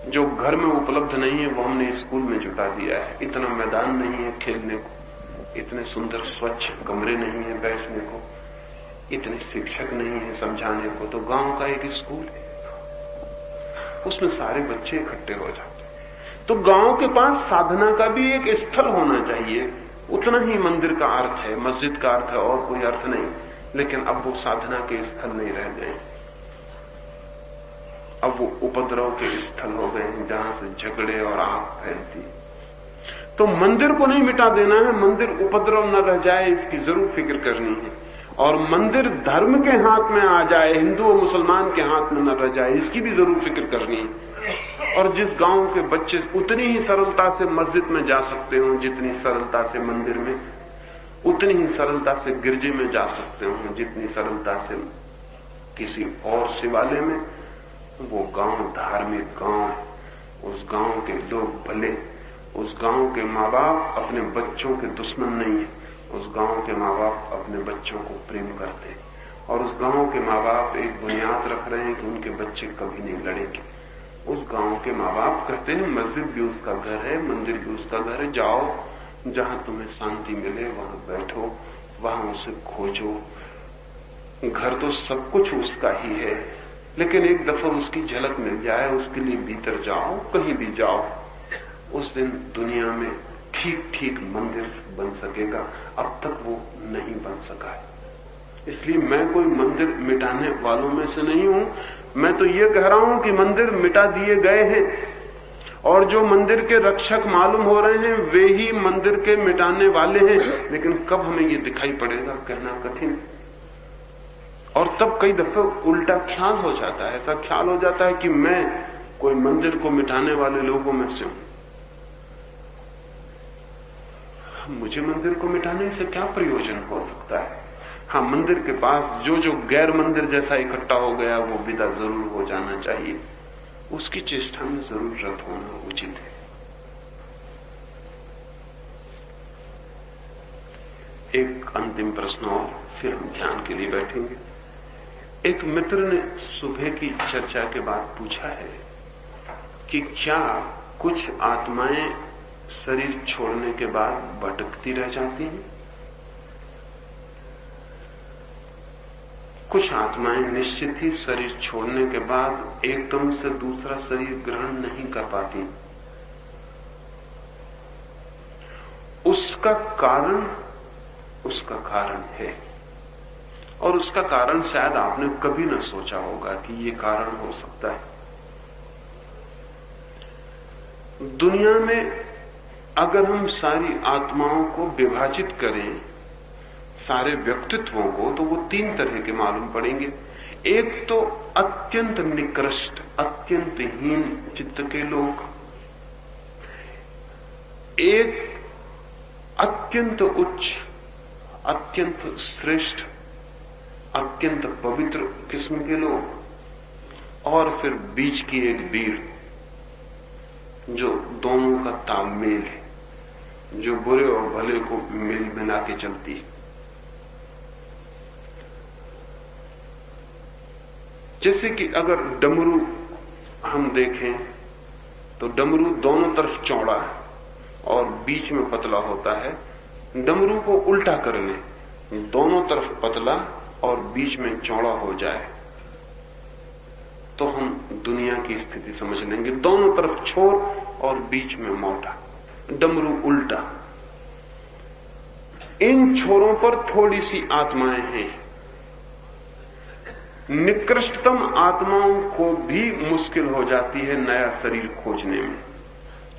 जो घर में उपलब्ध नहीं है वो हमने स्कूल में जुटा दिया है। इतना मैदान नहीं है खेलने को, इतने सुंदर स्वच्छ कमरे नहीं है बैठने को, इतने शिक्षक नहीं है समझाने को, तो गांव का एक स्कूल है, उसमें सारे बच्चे इकट्ठे हो जाते। तो गांव के पास साधना का भी एक स्थल होना चाहिए। उतना ही मंदिर का अर्थ है, मस्जिद का अर्थ है, और कोई अर्थ नहीं। लेकिन अब वो साधना के स्थल नहीं रह गए, अब वो उपद्रव के स्थल हो गए हैं, जहां से झगड़े और आग फैलती। तो मंदिर को नहीं मिटा देना है, मंदिर उपद्रव न रह जाए इसकी जरूर फिक्र करनी है। और मंदिर धर्म के हाथ में आ जाए, हिंदू और मुसलमान के हाथ में न रह जाए, इसकी भी जरूर फिक्र करनी है। और जिस गांव के बच्चे उतनी ही सरलता से मस्जिद में जा सकते हो जितनी सरलता से मंदिर में, उतनी ही सरलता से गिरजे में जा सकते हो जितनी सरलता से किसी और शिवालय में, वो गांव धार्मिक गांव है। उस गांव के लोग भले, उस गांव के माँ बाप अपने बच्चों के दुश्मन नहीं है, उस गांव के माँ बाप अपने बच्चों को प्रेम करते हैं। और उस गांव के माँ बाप एक बुनियाद रख रहे हैं कि उनके बच्चे कभी नहीं लड़ेंगे। उस गांव के माँ बाप कहते हैं मस्जिद भी उसका घर है, मंदिर भी उसका घर है, जाओ जहां तुम्हें शांति मिले वहां बैठो, वहां उसे खोजो। घर तो सब कुछ उसका ही है, लेकिन एक दफा उसकी झलक मिल जाए, उसके लिए भीतर जाओ, कहीं भी जाओ, उस दिन दुनिया में ठीक ठीक मंदिर बन सकेगा। अब तक वो नहीं बन सका है, इसलिए मैं कोई मंदिर मिटाने वालों में से नहीं हूं। मैं तो ये कह रहा हूं कि मंदिर मिटा दिए गए हैं और जो मंदिर के रक्षक मालूम हो रहे हैं वे ही मंदिर के मिटाने वाले हैं। लेकिन कब हमें ये दिखाई पड़ेगा कहना कठिन। और तब कई दफे उल्टा ख्याल हो जाता है, ऐसा ख्याल हो जाता है कि मैं कोई मंदिर को मिटाने वाले लोगों में से हूं। मुझे मंदिर को मिटाने से क्या प्रयोजन हो सकता है? हाँ, मंदिर के पास जो जो गैर मंदिर जैसा इकट्ठा हो गया वो विदा जरूर हो जाना चाहिए, उसकी चेष्टा में जरूर रत होना उचित है। एक अंतिम प्रश्न और फिर हम ध्यान के लिए बैठेंगे। एक मित्र ने सुबह की चर्चा के बाद पूछा है कि क्या कुछ आत्माएं शरीर छोड़ने के बाद भटकती रह जाती हैं? कुछ आत्माएं निश्चित ही शरीर छोड़ने के बाद एकदम से दूसरा शरीर ग्रहण नहीं कर पाती। उसका कारण है, और उसका कारण शायद आपने कभी न सोचा होगा कि ये कारण हो सकता है। दुनिया में अगर हम सारी आत्माओं को विभाजित करें, सारे व्यक्तित्वों को, तो वो 3 तरह के मालूम पड़ेंगे। एक तो अत्यंत निकृष्ट, अत्यंत हीन चित्त के लोग, एक अत्यंत उच्च, अत्यंत श्रेष्ठ, अत्यंत पवित्र किस्म के लोग, और फिर बीच की एक वीर जो दोनों का तालमेल है, जो बुरे और भले को मिल मिला के चलती है। जैसे कि अगर डमरू हम देखें तो डमरू दोनों तरफ चौड़ा है और बीच में पतला होता है। डमरू को उल्टा कर लें, दोनों तरफ पतला और बीच में चौड़ा हो जाए तो हम दुनिया की स्थिति समझ लेंगे। दोनों तरफ छोर और बीच में मोटा, डमरू उल्टा। इन छोरों पर थोड़ी सी आत्माएं हैं। निकृष्टतम आत्माओं को भी मुश्किल हो जाती है नया शरीर खोजने में,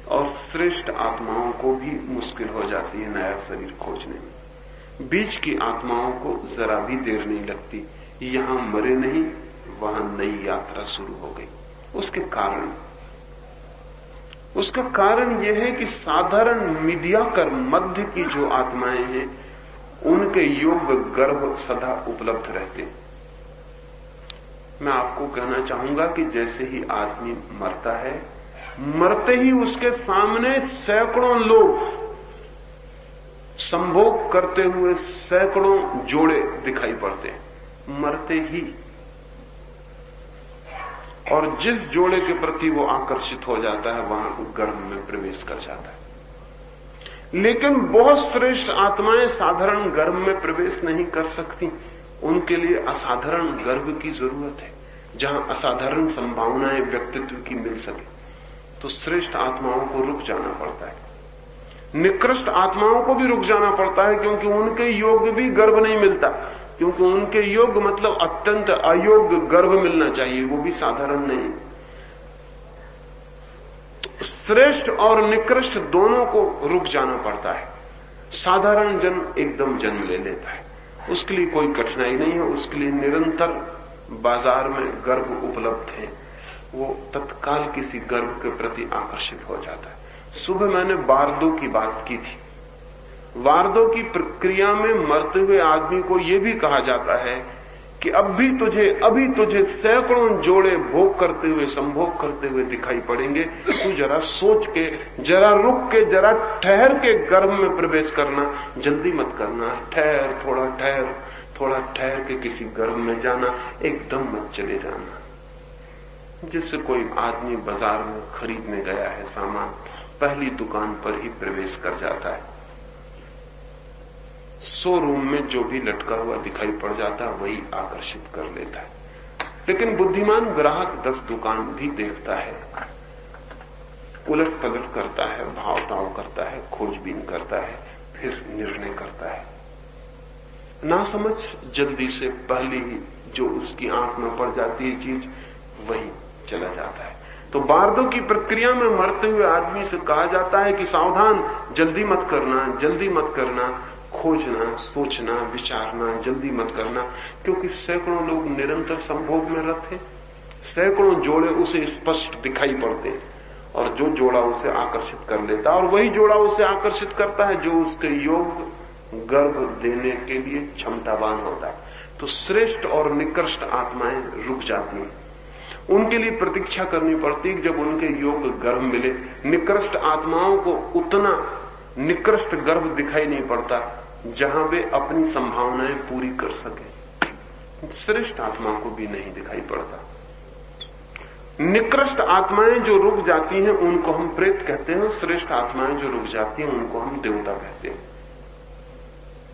और श्रेष्ठ आत्माओं को भी मुश्किल हो जाती है नया शरीर खोजने में। बीच की आत्माओं को जरा भी देर नहीं लगती, यहां मरे नहीं वहां नई यात्रा शुरू हो गई। उसका कारण यह है कि साधारण मीडियाकर मध्य की जो आत्माएं हैं उनके योग्य गर्भ सदा उपलब्ध रहते। मैं आपको कहना चाहूंगा कि जैसे ही आदमी मरता है, मरते ही उसके सामने सैकड़ों लोग संभोग करते हुए सैकड़ों जोड़े दिखाई पड़ते हैं, मरते ही। और जिस जोड़े के प्रति वो आकर्षित हो जाता है वहां गर्भ में प्रवेश कर जाता है। लेकिन बहुत श्रेष्ठ आत्माएं साधारण गर्भ में प्रवेश नहीं कर सकती। उनके लिए असाधारण गर्भ की जरूरत है, जहां असाधारण संभावनाएं व्यक्तित्व की मिल सके। तो श्रेष्ठ आत्माओं को रुक जाना पड़ता है, निकृष्ट आत्माओं को भी रुक जाना पड़ता है, क्योंकि उनके योग्य भी गर्भ नहीं मिलता। क्योंकि उनके योग्य मतलब अत्यंत अयोग्य गर्भ मिलना चाहिए, वो भी साधारण नहीं। तो श्रेष्ठ और निकृष्ट दोनों को रुक जाना पड़ता है। साधारण जन एकदम जन्म ले लेता है, उसके लिए कोई कठिनाई नहीं है, उसके लिए निरंतर बाजार में गर्भ उपलब्ध है, वो तत्काल किसी गर्भ के प्रति आकर्षित हो जाता है। सुबह मैंने वार्दों की बात की थी। वार्दों की प्रक्रिया में मरते हुए आदमी को यह भी कहा जाता है कि अभी तुझे सैकड़ों जोड़े भोग करते हुए, संभोग करते हुए दिखाई पड़ेंगे। तू जरा सोच के, जरा रुक के, जरा ठहर के गर्भ में प्रवेश करना, जल्दी मत करना। थोड़ा ठहर के किसी गर्भ में जाना, एकदम मत चले जाना। जिससे कोई आदमी बाजार में खरीदने गया है सामान, पहली दुकान पर ही प्रवेश कर जाता है। शोरूम में जो भी लटका हुआ दिखाई पड़ जाता है वही आकर्षित कर लेता है। लेकिन बुद्धिमान ग्राहक 10 दुकान भी देखता है, उलट पलट करता है, भाव ताव करता है, खोजबीन करता है, फिर निर्णय करता है। नासमझ जल्दी से पहले ही जो उसकी आंख में पड़ जाती है चीज, वही चला जाता है। तो बार्दों की प्रक्रिया में मरते हुए आदमी से कहा जाता है कि सावधान, जल्दी मत करना, जल्दी मत करना, खोजना, सोचना, विचारना, जल्दी मत करना, क्योंकि सैकड़ों लोग निरंतर संभोग में रत हैं। सैकड़ों जोड़े उसे स्पष्ट दिखाई पड़ते हैं और जो जोड़ा उसे आकर्षित कर लेता है, और वही जोड़ा उसे आकर्षित करता है जो उसके योग गर्भ देने के लिए क्षमतावान होता है। तो श्रेष्ठ और निकृष्ट आत्माएं रुक जाती हैं, उनके लिए प्रतीक्षा करनी पड़ती है जब उनके योग गर्भ मिले। निकृष्ट आत्माओं को उतना निकृष्ट गर्भ दिखाई नहीं पड़ता जहां वे अपनी संभावनाएं पूरी कर सके। श्रेष्ठ आत्मा को भी नहीं दिखाई पड़ता। निकृष्ट आत्माएं जो रुक जाती हैं उनको हम प्रेत कहते हैं, श्रेष्ठ आत्माएं जो रुक जाती हैं उनको हम देवता कहते हैं।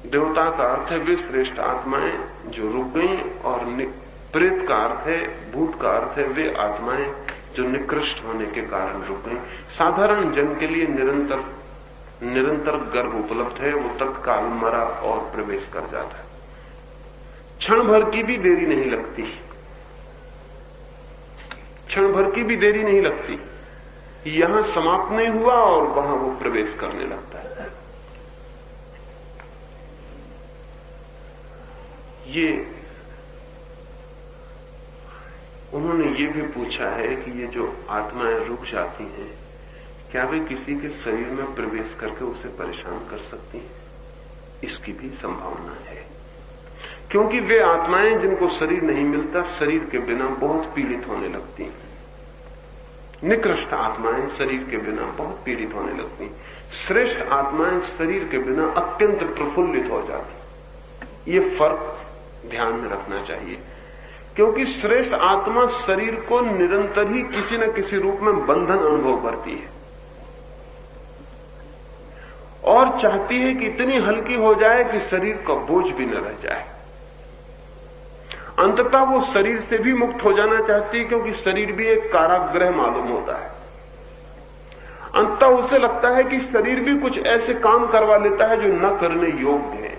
देवता का अर्थ है वे श्रेष्ठ आत्माएं जो रुक गई, और प्रेत का अर्थ है, भूत का अर्थ है वे आत्माएं जो निकृष्ट होने के कारण रुक गई। साधारण जन के लिए निरंतर गर्भ उपलब्ध है, वो तत्काल मरा और प्रवेश कर जाता है। क्षण भर की भी देरी नहीं लगती, क्षण भर की भी देरी नहीं लगती। यहां समाप्त नहीं हुआ और वहां वो प्रवेश करने लगता है। ये उन्होंने ये भी पूछा है कि ये जो आत्माएं रुक जाती हैं, क्या वे किसी के शरीर में प्रवेश करके उसे परेशान कर सकती हैं? इसकी भी संभावना है, क्योंकि वे आत्माएं जिनको शरीर नहीं मिलता, शरीर के बिना बहुत पीड़ित होने लगती हैं। निकृष्ट आत्माएं शरीर के बिना बहुत पीड़ित होने लगती। श्रेष्ठ आत्माएं शरीर के बिना अत्यंत प्रफुल्लित हो जाती। ये फर्क ध्यान में रखना चाहिए, क्योंकि श्रेष्ठ आत्मा शरीर को निरंतर ही किसी न किसी रूप में बंधन अनुभव करती है और चाहती है कि इतनी हल्की हो जाए कि शरीर का बोझ भी न रह जाए। अंततः वो शरीर से भी मुक्त हो जाना चाहती है, क्योंकि शरीर भी एक कारागृह मालूम होता है। अंततः उसे लगता है कि शरीर भी कुछ ऐसे काम करवा लेता है जो न करने योग्य है,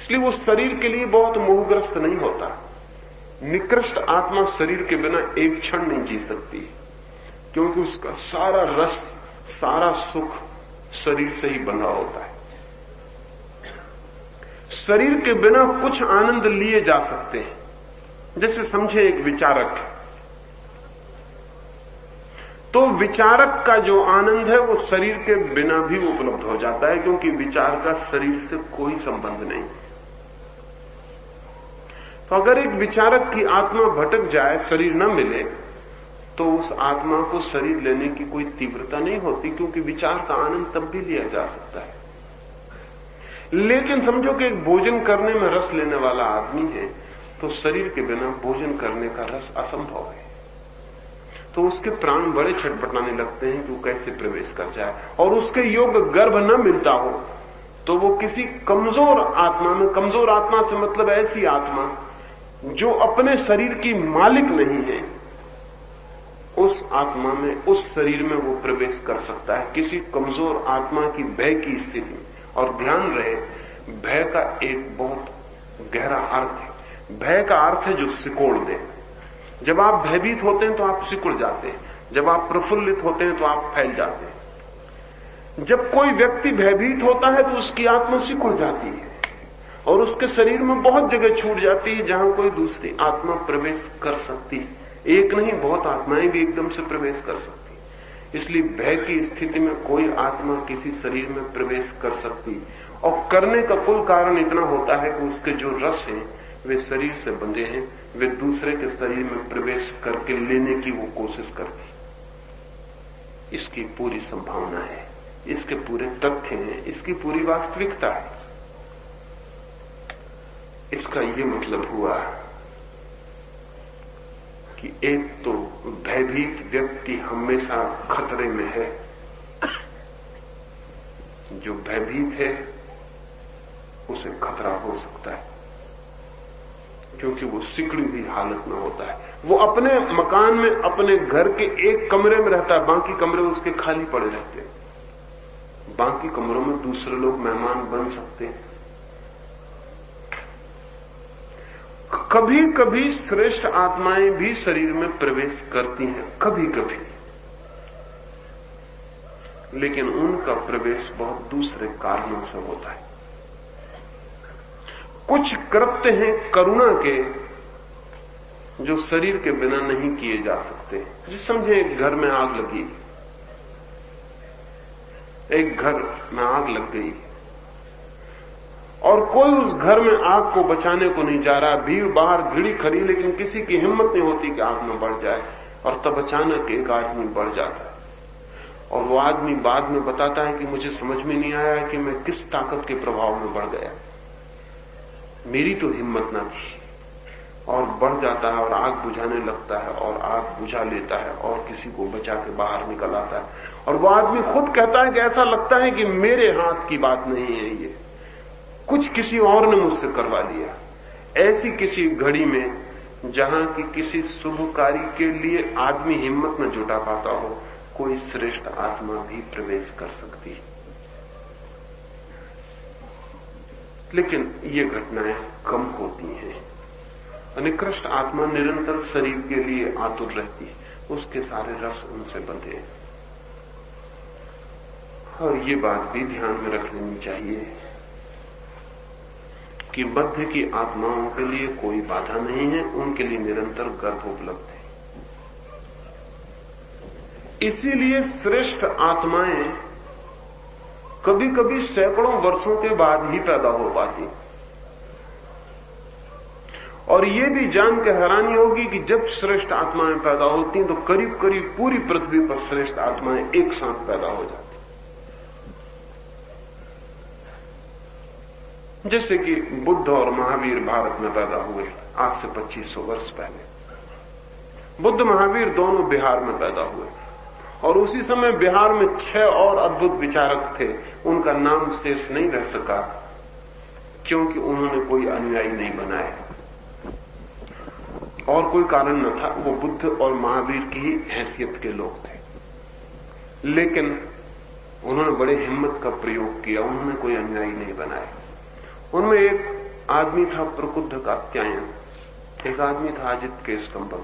इसलिए वो शरीर के लिए बहुत मोहग्रस्त नहीं होता। निकृष्ट आत्मा शरीर के बिना एक क्षण नहीं जी सकती, क्योंकि उसका सारा रस, सारा सुख शरीर से ही बंधा होता है। शरीर के बिना कुछ आनंद लिए जा सकते हैं। जैसे समझे एक विचारक, तो विचारक का जो आनंद है वो शरीर के बिना भी उपलब्ध हो जाता है, क्योंकि विचार का शरीर से कोई संबंध नहीं। तो अगर एक विचारक की आत्मा भटक जाए, शरीर न मिले, तो उस आत्मा को शरीर लेने की कोई तीव्रता नहीं होती, क्योंकि विचार का आनंद तब भी लिया जा सकता है। लेकिन समझो कि एक भोजन करने में रस लेने वाला आदमी है, तो शरीर के बिना भोजन करने का रस असंभव है। तो उसके प्राण बड़े छटपटाने लगते हैं कि वो कैसे प्रवेश कर जाए, और उसके योग्य गर्भ न मिलता हो तो वो किसी कमजोर आत्मा में, कमजोर आत्मा से मतलब ऐसी आत्मा जो अपने शरीर की मालिक नहीं है, उस आत्मा में, उस शरीर में वो प्रवेश कर सकता है, किसी कमजोर आत्मा की भय की स्थिति में। और ध्यान रहे, भय का एक बहुत गहरा अर्थ है। भय का अर्थ है जो सिकोड़ दे। जब आप भयभीत होते हैं तो आप सिकुड़ जाते हैं, जब आप प्रफुल्लित होते हैं तो आप फैल जाते हैं। जब कोई व्यक्ति भयभीत होता है तो उसकी आत्मा सिकुड़ जाती है और उसके शरीर में बहुत जगह छूट जाती है जहां कोई दूसरी आत्मा प्रवेश कर सकती है। एक नहीं, बहुत आत्माएं भी एकदम से प्रवेश कर सकती। इसलिए भय की स्थिति में कोई आत्मा किसी शरीर में प्रवेश कर सकती, और करने का कुल कारण इतना होता है कि उसके जो रस हैं वे शरीर से बंधे हैं, वे दूसरे के शरीर में प्रवेश करके लेने की वो कोशिश करती। इसकी पूरी संभावना है, इसके पूरे तथ्य हैं, इसकी पूरी वास्तविकता है। इसका ये मतलब हुआ कि एक तो भयभीत व्यक्ति हमेशा खतरे में है। जो भयभीत है उसे खतरा हो सकता है, क्योंकि वो सिकुड़ी हुई हालत में होता है। वो अपने मकान में, अपने घर के एक कमरे में रहता है, बाकी कमरे उसके खाली पड़े रहते हैं। बाकी कमरों में दूसरे लोग मेहमान बन सकते हैं, कभी कभी श्रेष्ठ आत्माएं भी शरीर में प्रवेश करती हैं, कभी कभी, लेकिन उनका प्रवेश बहुत दूसरे कारणों से होता है। कुछ कृत्य हैं करुणा के जो शरीर के बिना नहीं किए जा सकते। जिस समझे एक घर में आग लगी, एक घर में आग लग गई और कोई उस घर में आग को बचाने को नहीं जा रहा, भीड़ बाहर भिड़ी खड़ी, लेकिन किसी की हिम्मत नहीं होती कि आग में बढ़ जाए, और तब अचानक एक आदमी बढ़ जाता है और वो आदमी बाद में बताता है कि मुझे समझ में नहीं आया कि मैं किस ताकत के प्रभाव में बढ़ गया, मेरी तो हिम्मत ना थी, और बढ़ जाता है और आग बुझाने लगता है और आग बुझा लेता है और किसी को बचा के बाहर निकल आता है। और वो आदमी खुद कहता है कि ऐसा लगता है कि मेरे हाथ की बात नहीं है, ये कुछ किसी और ने मुझसे करवा लिया। ऐसी किसी घड़ी में जहां की किसी शुभ कार्य के लिए आदमी हिम्मत न जुटा पाता हो, कोई श्रेष्ठ आत्मा भी प्रवेश कर सकती है। लेकिन ये घटनाएं कम होती हैं। निकृष्ट आत्मा निरंतर शरीर के लिए आतुर रहती है, उसके सारे रस उनसे बंधे हैं। और ये बात भी ध्यान में रख लेनी चाहिए कि बद्ध की आत्माओं के लिए कोई बाधा नहीं है, उनके लिए निरंतर गर्भ उपलब्ध है। इसीलिए श्रेष्ठ आत्माएं कभी कभी सैकड़ों वर्षों के बाद ही पैदा हो पाती। और यह भी जान के हैरानी होगी कि जब श्रेष्ठ आत्माएं पैदा होती हैं तो करीब करीब पूरी पृथ्वी पर श्रेष्ठ आत्माएं एक साथ पैदा हो जाती। जैसे कि बुद्ध और महावीर भारत में पैदा हुए आज से 2500 वर्ष पहले। बुद्ध महावीर दोनों बिहार में पैदा हुए और उसी समय बिहार में 6 और अद्भुत विचारक थे। उनका नाम शेष नहीं रह सका क्योंकि उन्होंने कोई अनुयायी नहीं बनाए और कोई कारण न था। वो बुद्ध और महावीर की ही हैसियत के लोग थे, लेकिन उन्होंने बड़े हिम्मत का प्रयोग किया, उन्होंने कोई अनुयायी नहीं बनाए। उनमें एक आदमी था प्रकुद्ध कात्यायन, एक आदमी था अजित केशकंबल,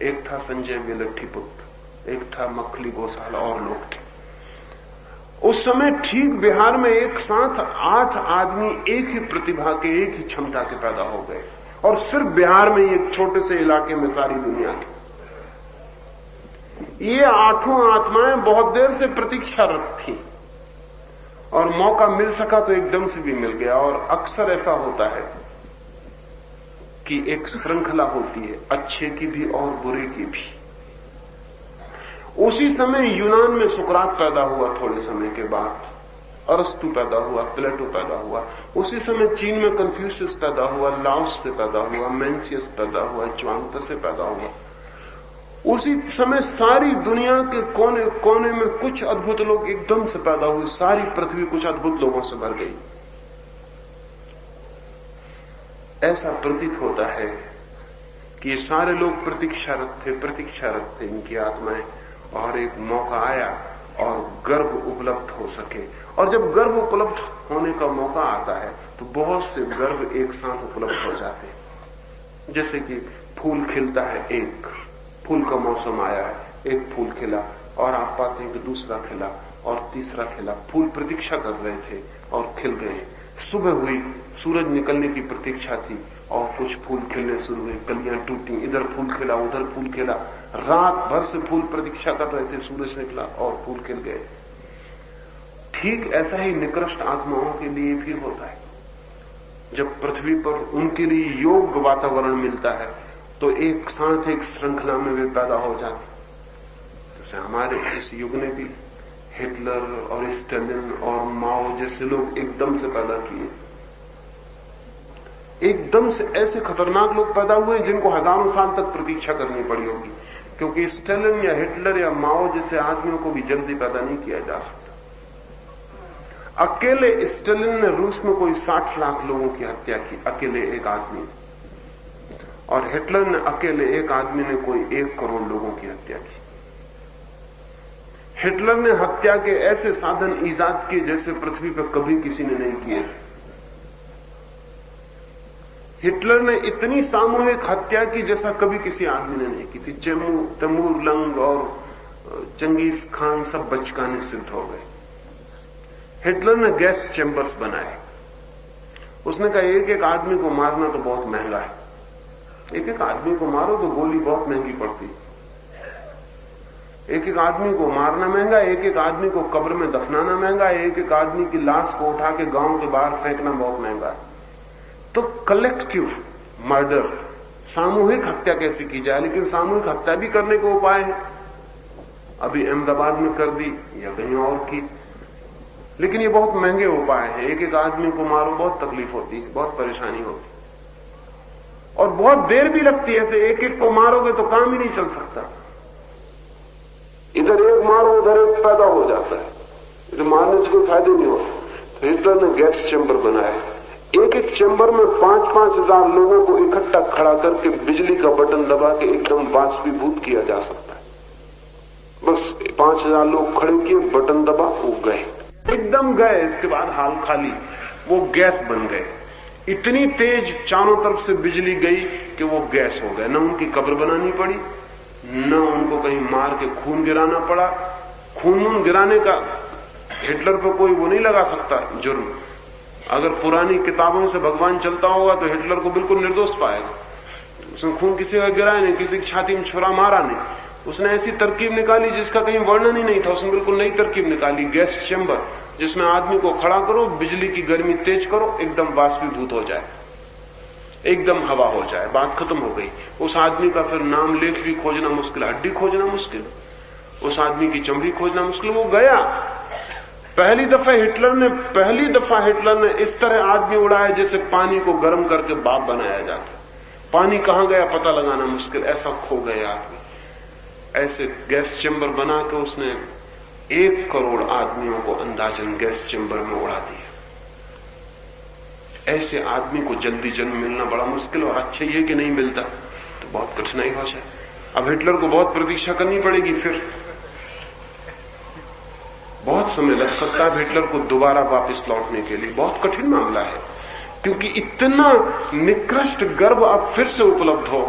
एक था संजय विलट्ठीपुत्र, एक था मखली गोसाल और लोग थे। उस समय ठीक बिहार में एक साथ 8 आदमी एक ही प्रतिभा के, एक ही क्षमता के पैदा हो गए, और सिर्फ बिहार में एक छोटे से इलाके में सारी दुनिया के। ये 8 आत्माएं बहुत देर से प्रतीक्षारत थी और मौका मिल सका तो एकदम से भी मिल गया। और अक्सर ऐसा होता है कि एक श्रृंखला होती है, अच्छे की भी और बुरे की भी। उसी समय यूनान में सुकरात पैदा हुआ, थोड़े समय के बाद अरस्तु पैदा हुआ, प्लेटो पैदा हुआ। उसी समय चीन में कन्फ्यूशियस पैदा हुआ, लाओस से पैदा हुआ, मेंसियस पैदा हुआ, च्वांग से पैदा हुआ। उसी समय सारी दुनिया के कोने कोने में कुछ अद्भुत लोग एकदम से पैदा हुए, सारी पृथ्वी कुछ अद्भुत लोगों से भर गई। ऐसा प्रतीत होता है कि ये सारे लोग प्रतीक्षारत थे इनकी आत्माएं, और एक मौका आया और गर्भ उपलब्ध हो सके। और जब गर्भ उपलब्ध होने का मौका आता है तो बहुत से गर्भ एक साथ उपलब्ध हो जाते हैं। जैसे कि फूल खिलता है, एक फूल का मौसम आया है, एक फूल खिला और आप पाते हैं कि दूसरा खिला और तीसरा खिला। फूल प्रतीक्षा कर रहे थे और खिल गए। सुबह हुई, सूरज निकलने की प्रतीक्षा थी और कुछ फूल खिलने शुरू हुए, कलियां टूटी, इधर फूल खिला उधर फूल खिला। रात भर से फूल प्रतीक्षा कर रहे थे, सूरज निकला और फूल खिल गए। ठीक ऐसा ही निकृष्ट आत्माओं के लिए भी होता है। जब पृथ्वी पर उनके लिए योग्य वातावरण मिलता है तो एक साथ एक श्रृंखला में वे पैदा हो जाते। जैसे हमारे इस युग ने भी हिटलर और स्टालिन और माओ जैसे लोग एकदम से पैदा किए। एकदम से ऐसे खतरनाक लोग पैदा हुए जिनको हजारों साल तक प्रतीक्षा करनी पड़ी होगी, क्योंकि स्टालिन या हिटलर या माओ जैसे आदमियों को भी जल्दी पैदा नहीं किया जा सकता। अकेले स्टालिन ने रूस में कोई 60 लाख लोगों की हत्या की, अकेले एक आदमी। और हिटलर ने अकेले एक आदमी ने कोई 1 करोड़ लोगों की हत्या की। हिटलर ने हत्या के ऐसे साधन ईजाद किए जैसे पृथ्वी पर कभी किसी ने नहीं किए। हिटलर ने इतनी सामूहिक हत्या की जैसा कभी किसी आदमी ने नहीं की थी। तैमूर लंग और चंगेज खान सब बचकाने सिद्ध हो गए। हिटलर ने गैस चैंबर्स बनाए। उसने कहा एक एक आदमी को मारना तो बहुत महंगा है, एक एक आदमी को मारो तो गोली बहुत महंगी पड़ती, एक एक आदमी को मारना महंगा, एक एक आदमी को कब्र में दफनाना महंगा, एक एक आदमी की लाश को उठा के गांव के बाहर फेंकना बहुत महंगा है। तो कलेक्टिव मर्डर, सामूहिक हत्या कैसे की जाए? लेकिन सामूहिक हत्या भी करने के उपाय है। अभी अहमदाबाद में कर दी या कहीं और की, लेकिन ये बहुत महंगे उपाय हैं। एक एक आदमी को मारो, बहुत तकलीफ होती है, बहुत परेशानी होती है और बहुत देर भी लगती है। ऐसे एक एक को मारोगे तो काम ही नहीं चल सकता। इधर एक मारो उधर एक पैदा हो जाता है, इधर मारने से कोई फायदे नहीं होता। तो हिटलर ने गैस चैम्बर बनाए। एक एक चैम्बर में 5-5 हजार लोगों को इकट्ठा खड़ा करके बिजली का बटन दबा के एकदम बाष्पीभूत किया जा सकता है। बस 5000 लोग खड़े किए, बटन दबा, वो गए, एकदम गए। इसके बाद हाल खाली, वो गैस बन गए। इतनी तेज चारों तरफ से बिजली गई कि वो गैस हो गए। न उनकी कब्र बनानी पड़ी, न उनको कहीं मार के खून गिराना पड़ा। खून गिराने का हिटलर पर कोई वो नहीं लगा सकता जुर्म। अगर पुरानी किताबों से भगवान चलता होगा तो हिटलर को बिल्कुल निर्दोष पाएगा। उसने खून किसी का गिराया नहीं, किसी की छाती में छुरा मारा नहीं। उसने ऐसी तरकीब निकाली जिसका कहीं वर्णन ही नहीं था। उसने बिल्कुल नई तरकीब निकाली, गैस चैम्बर, जिसमें आदमी को खड़ा करो, बिजली की गर्मी तेज करो, एकदम बाष्पीभूत हो जाए, एकदम हवा हो जाए, बात खत्म हो गई। उस आदमी का फिर नाम लेख भी खोजना मुश्किल, हड्डी खोजना मुश्किल, उस आदमी की चमड़ी खोजना मुश्किल। वो गया। पहली दफा हिटलर ने इस तरह आदमी उड़ाया जैसे पानी को गर्म करके बाप बनाया जाता। पानी कहां गया पता लगाना मुश्किल, ऐसा खो गए आदमी। ऐसे गैस चैम्बर बना के उसने 1 करोड़ आदमियों को अंदाजन गैस चैम्बर में उड़ा दिया। ऐसे आदमी को जल्दी जन्म मिलना बड़ा मुश्किल, और अच्छा ये कि नहीं मिलता तो बहुत कठिनाई हो जाए। अब हिटलर को बहुत प्रतीक्षा करनी पड़ेगी, फिर बहुत समय लग सकता है हिटलर को दोबारा वापस लौटने के लिए। बहुत कठिन मामला है, क्योंकि इतना निकृष्ट गर्भ अब फिर से उपलब्ध हो।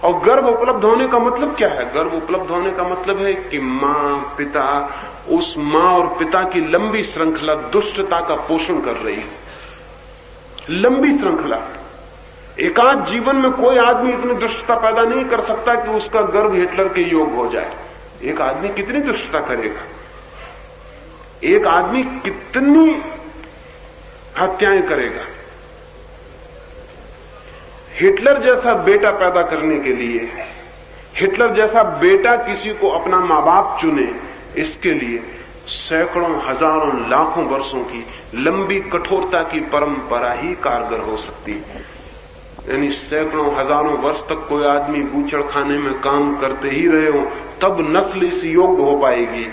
और गर्भ उपलब्ध होने का मतलब क्या है? गर्भ उपलब्ध होने का मतलब है कि माँ, पिता, उस माँ और पिता की लंबी श्रृंखला दुष्टता का पोषण कर रही है। लंबी श्रृंखला। एकाध जीवन में कोई आदमी इतनी दुष्टता पैदा नहीं कर सकता कि उसका गर्भ हिटलर के योग हो जाए। एक आदमी कितनी दुष्टता करेगा? एक आदमी कितनी हत्याएं करेगा? हिटलर जैसा बेटा पैदा करने के लिए, हिटलर जैसा बेटा किसी को अपना मां बाप चुने, इसके लिए सैकड़ों, हजारों, लाखों वर्षों की लंबी कठोरता की परंपरा ही कारगर हो सकती है। यानी सैकड़ों, हजारों वर्ष तक कोई आदमी बूचड़खाने में काम करते ही रहे हो, तब नस्ल इस योग्य हो पाएगी,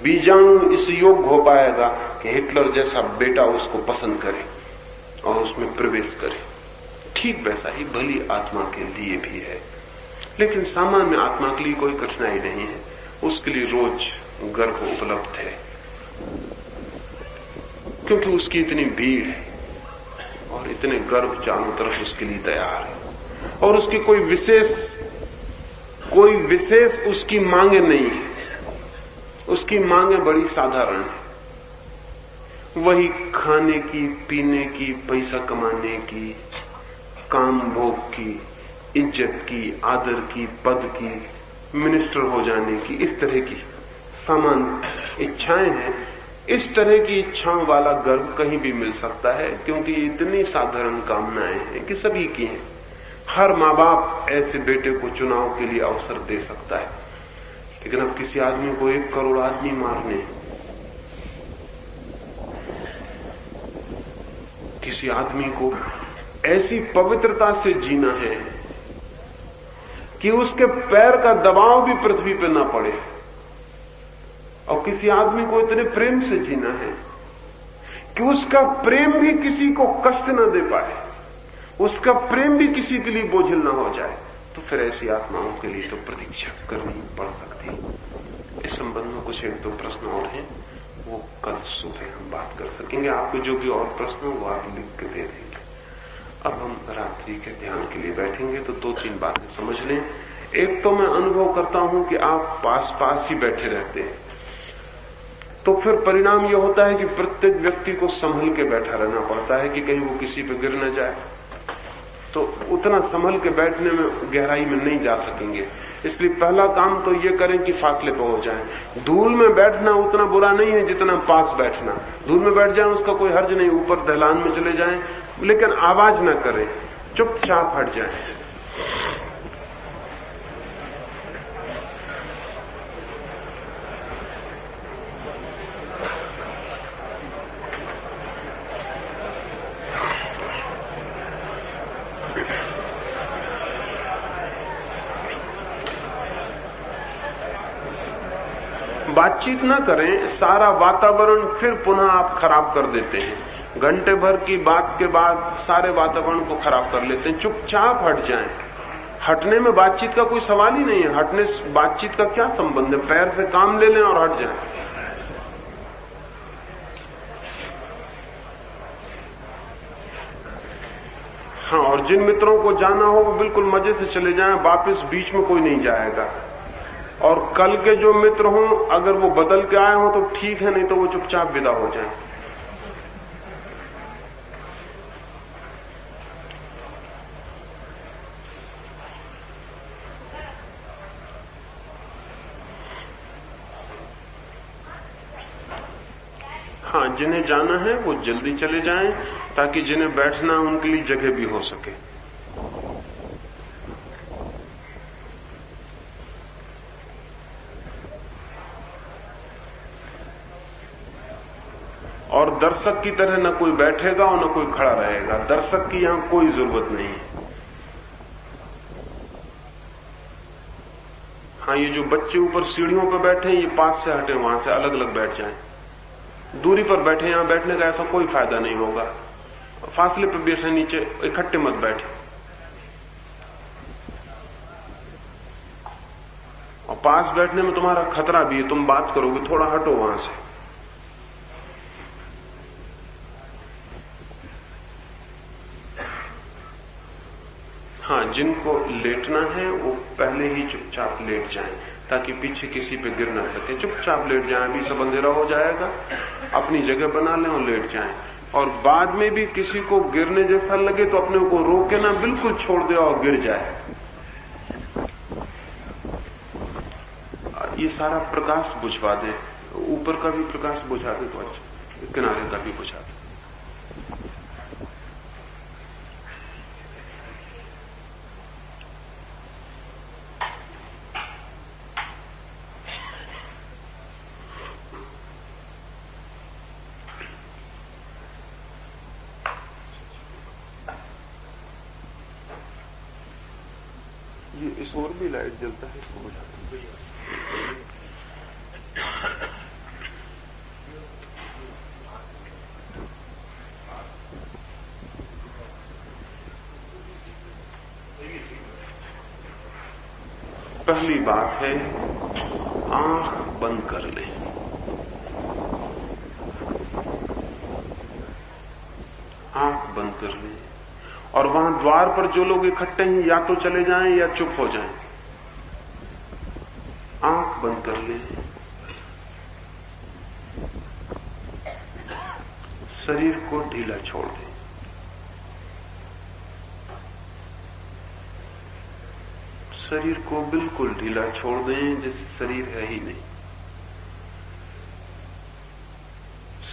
बीजाणु इस योग्य हो पाएगा कि हिटलर जैसा बेटा उसको पसंद करे और उसमें प्रवेश करे। ठीक वैसा ही भली आत्मा के लिए भी है, लेकिन सामान्य आत्मा के लिए कोई कठिनाई नहीं है। उसके लिए रोज गर्भ उपलब्ध है, क्योंकि उसकी इतनी भीड़ है और इतने गर्भ चारों तरफ उसके लिए तैयार है, और उसकी कोई विशेष उसकी मांगे नहीं है। उसकी मांगे बड़ी साधारण है, वही खाने की, पीने की, पैसा कमाने की, काम भोग की, इज्जत की, आदर की, पद की, मिनिस्टर हो जाने की, इस तरह की सामान्य इच्छाएं हैं। इस तरह की इच्छाओं वाला गर्भ कहीं भी मिल सकता है, क्योंकि इतनी साधारण कामनाएं हैं कि सभी की हैं। हर माँ बाप ऐसे बेटे को चुनाव के लिए अवसर दे सकता है, लेकिन अब किसी आदमी को 1 करोड़ आदमी मारने, किसी आदमी को ऐसी पवित्रता से जीना है कि उसके पैर का दबाव भी पृथ्वी पर ना पड़े, और किसी आदमी को इतने प्रेम से जीना है कि उसका प्रेम भी किसी को कष्ट न दे पाए, उसका प्रेम भी किसी के लिए बोझिल ना हो जाए, तो फिर ऐसी आत्माओं के लिए तो प्रतीक्षा करनी पड़ सकती है। इस संबंध में कुछ 1-2 प्रश्न और हैं, वो कल सुबह हम बात कर सकेंगे। आपको जो भी और प्रश्न हो वो आप लिख के दे देंगे। अब हम रात्रि के ध्यान के लिए बैठेंगे तो 2-3 बातें समझ लें। एक तो मैं अनुभव करता हूं कि आप पास पास ही बैठे रहते हैं, तो फिर परिणाम यह होता है कि प्रत्येक व्यक्ति को संभल के बैठा रहना पड़ता है कि कहीं वो किसी पे गिर न जाए। तो उतना संभल के बैठने में गहराई में नहीं जा सकेंगे। इसलिए पहला काम तो ये करें कि फासले पर हो जाएं। धूल में बैठना उतना बुरा नहीं है जितना पास बैठना। धूल में बैठ जाएं उसका कोई हर्ज नहीं, ऊपर दहलान में चले जाएं, लेकिन आवाज ना करें, चुपचाप हट जाएं। बातचीत ना करें, सारा वातावरण फिर पुनः आप खराब कर देते हैं। घंटे भर की बात के बाद सारे वातावरण को खराब कर लेते हैं। चुपचाप हट जाएं। हटने में बातचीत का कोई सवाल ही नहीं है। हटने से बातचीत का क्या संबंध है? पैर से काम ले लें और हट जाएं। हाँ, और जिन मित्रों को जाना हो वो बिल्कुल मजे से चले जाएं, वापस बीच में कोई नहीं जाएगा। और कल के जो मित्र हों, अगर वो बदल के आए हों तो ठीक है, नहीं तो वो चुपचाप विदा हो जाएं। हाँ, जिन्हें जाना है वो जल्दी चले जाएं, ताकि जिन्हें बैठना है उनके लिए जगह भी हो सके। और दर्शक की तरह न कोई बैठेगा और न कोई खड़ा रहेगा। दर्शक की यहां कोई जरूरत नहीं है। हाँ, ये जो बच्चे ऊपर सीढ़ियों पर बैठे हैं, ये पास से हटे, वहां से अलग अलग बैठ जाएं। दूरी पर बैठे, यहां बैठने का ऐसा कोई फायदा नहीं होगा। फासले पर बैठे, नीचे इकट्ठे मत बैठे। और पास बैठने में तुम्हारा खतरा भी है, तुम बात करोगे, थोड़ा हटो वहां से। हाँ, जिनको लेटना है वो पहले ही चुपचाप लेट जाएं, ताकि पीछे किसी पे गिर ना सके। चुपचाप लेट जाएं, अभी सब अंधेरा हो जाएगा, अपनी जगह बना लें और लेट जाएं। और बाद में भी किसी को गिरने जैसा लगे तो अपने को रोके ना, बिल्कुल छोड़ दे और गिर जाए। ये सारा प्रकाश बुझवा दे, ऊपर का भी प्रकाश बुझा दे तो अच्छा, किनारे का भी बुझा दे। ये इस ओर भी लाइट जलता है, इसको बुझा दो। पहली बात है, आंख बंद कर लें। आंख बंद कर लें और वहां द्वार पर जो लोग इकट्ठे हैं या तो चले जाएं या चुप हो जाएं। आंख बंद कर लें। शरीर को ढीला छोड़ दें। शरीर को बिल्कुल ढीला छोड़ दें, जैसे शरीर है ही नहीं।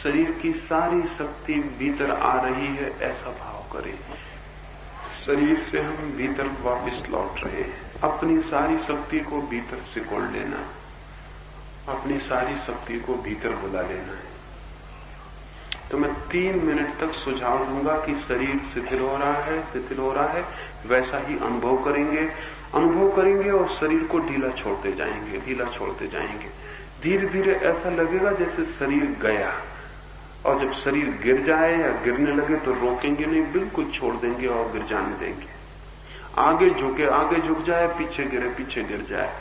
शरीर की सारी शक्ति भीतर आ रही है, ऐसा भाव करें। शरीर से हम भीतर वापस लौट रहे हैं। अपनी सारी शक्ति को भीतर सिकोड़ लेना, अपनी सारी शक्ति को भीतर बुला लेना है। तो मैं 3 मिनट तक सुझाव दूंगा कि शरीर शिथिल हो रहा है, शिथिल हो रहा है, वैसा ही अनुभव करेंगे और शरीर को ढीला छोड़ते जाएंगे, ढीला छोड़ते जाएंगे। धीरे धीरे ऐसा लगेगा जैसे शरीर गया, और जब शरीर गिर जाए या गिरने लगे तो रोकेंगे नहीं, बिल्कुल छोड़ देंगे और गिर जाने देंगे। आगे झुके, आगे झुक जाए, पीछे गिरे, पीछे गिर जाए।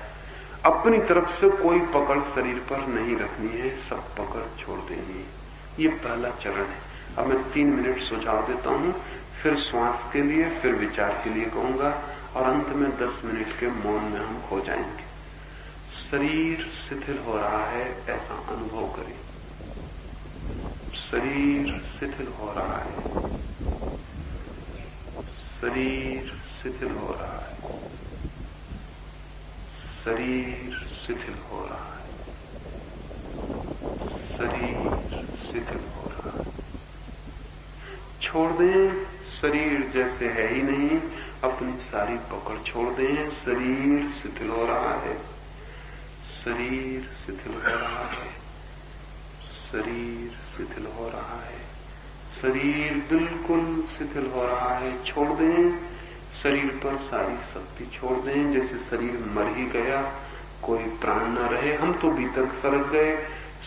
अपनी तरफ से कोई पकड़ शरीर पर नहीं रखनी है, सब पकड़ छोड़ देनी है। ये पहला चरण है। अब मैं 3 मिनट सुझाव देता हूं, फिर श्वास के लिए, फिर विचार के लिए कहूंगा, और अंत में 10 मिनट के मौन में हम खो जाएंगे। शरीर शिथिल हो रहा है, ऐसा अनुभव करें। शरीर शिथिल हो रहा है, शरीर शिथिल हो रहा है, शरीर शिथिल हो रहा है, शरीर शिथिल हो रहा है। छोड़ दें, शरीर जैसे है ही नहीं, अपनी सारी पकड़ छोड़ दें। शरीर शिथिल हो रहा है, शरीर शिथिल हो रहा है, शरीर शिथिल हो रहा है, शरीर बिल्कुल शिथिल हो रहा है। छोड़ दें, शरीर पर सारी शक्ति छोड़ दें, जैसे शरीर मर ही गया, कोई प्राण न रहे। हम तो भीतर सरक गए,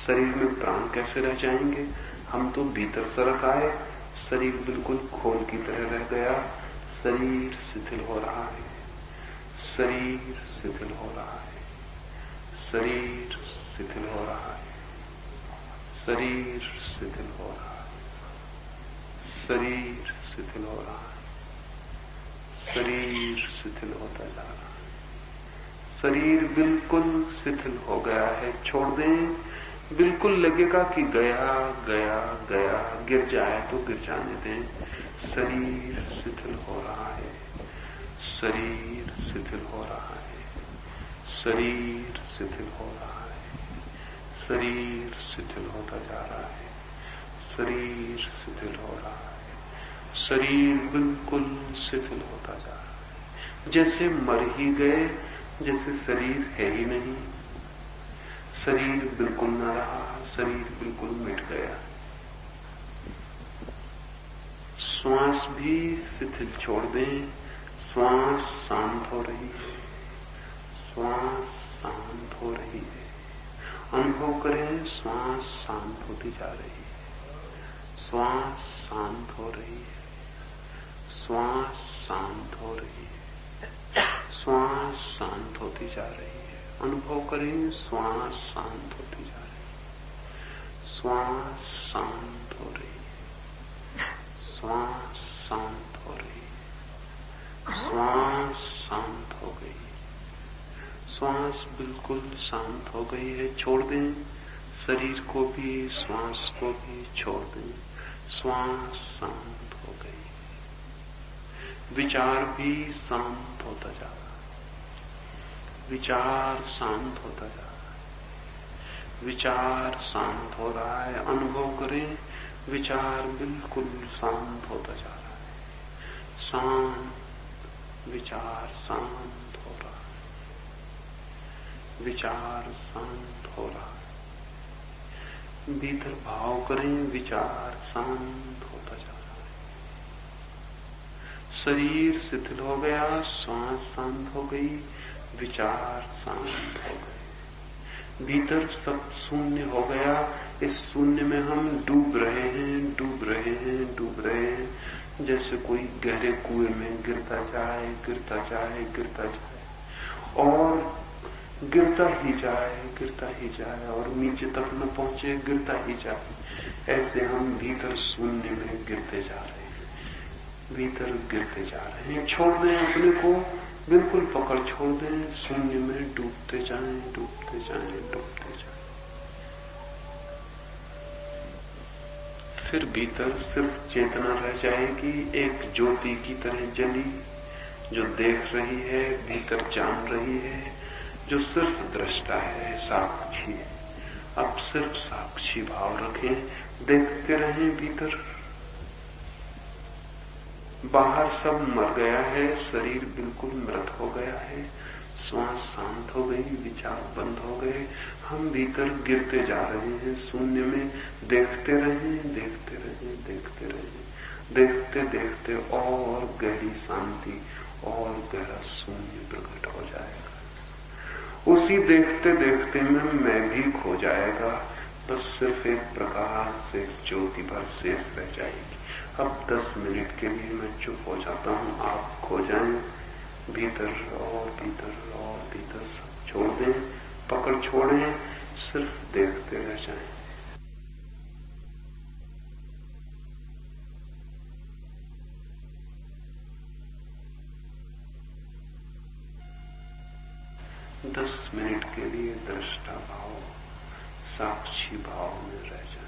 शरीर में प्राण कैसे रह जाएंगे? हम तो भीतर सरक आए, शरीर बिल्कुल खोल की तरह रह गया। शरीर शिथिल हो रहा है, शरीर शिथिल हो रहा है, शरीर शिथिल हो रहा है, शरीर शिथिल हो रहा है, शरीर शिथिल हो रहा है, शरीर शिथिल होता जा रहा है। शरीर बिल्कुल शिथिल हो गया है। छोड़ दें, बिल्कुल लगेगा कि गया गया गया, गिर जाए तो गिर जाने दें। शरीर शिथिल हो रहा है, शरीर शिथिल हो रहा है, शरीर शिथिल हो रहा है, शरीर शिथिल होता जा रहा है, शरीर शिथिल हो रहा है, शरीर बिल्कुल शिथिल होता जा रहा है, जैसे मर ही गए, जैसे शरीर है ही नहीं। शरीर बिल्कुल न रहा, शरीर बिल्कुल मिट गया। श्वास भी शिथिल छोड़ दें, श्वास शांत हो रही है, श्वास शांत हो रही है। अनुभव करें, श्वास शांत होती जा रही है, श्वास शांत हो रही है, श्वास शांत हो रही है, श्वास शांत होती जा रही है। अनुभव करें, श्वास शांत होती जा रही है, श्वास शांत हो रही है, श्वास शांत हो रही है, श्वास शांत हो गई, श्वास बिल्कुल शांत हो गई है। छोड़ दें, शरीर को भी, श्वास को भी छोड़ दें। श्वास शांत हो गई, विचार भी शांत होता जा रहा है, विचार शांत होता जा रहा है, विचार शांत हो रहा है। अनुभव करें, विचार बिल्कुल शांत होता जा रहा है, शांत, विचार शांत हो रहा है, विचार शांत हो रहा है। भीतर भाव करें, विचार शांत होता जा रहा है, शरीर शिथिल हो गया, श्वास शांत हो गई, विचार शांत हो गए, भीतर सब शून्य हो गया। इस शून्य में हम डूब रहे हैं, डूब रहे हैं, डूब रहे हैं, जैसे कोई गहरे कुएं में गिरता जाए, गिरता जाए, गिरता जाए और गिरता ही जाए, गिरता ही जाए और नीचे तक न पहुंचे, गिरता ही जाए। ऐसे हम भीतर शून्य में गिरते जा रहे हैं, भीतर गिरते जा रहे हैं। छोड़ दें अपने को, बिल्कुल पकड़ छोड़ दें, शून्य में डूबते जाएं, डूबते जाएं, डूबते जाएं। फिर भीतर सिर्फ चेतना रह जाएगी, एक ज्योति की तरह जली, जो देख रही है, भीतर जान रही है, जो सिर्फ दृष्टा है, साक्षी है। अब सिर्फ साक्षी भाव रखें, देखते रहें भीतर। बाहर सब मर गया है, शरीर बिल्कुल मृत हो गया है, श्वास शांत हो गई, विचार बंद हो गए। हम भीतर गिरते जा रहे हैं शून्य में। देखते रहें, देखते रहें, देखते रहें, देखते देखते और गहरी शांति और गहरा शून्य प्रकट हो जाएगा। उसी देखते देखते में मैं भी खो जाएगा, बस सिर्फ एक प्रकाश से ज्योति भर शेष रह जाएगी। अब 10 मिनट के लिए मैं चुप हो जाता हूँ, आप खो जाएं भीतर और भीतर और भीतर। सब छोड़ दें, पकड़ छोड़ें, सिर्फ देखते रह जाएं। 10 मिनट के लिए दृष्टा भाव, साक्षी भाव में रह जाए।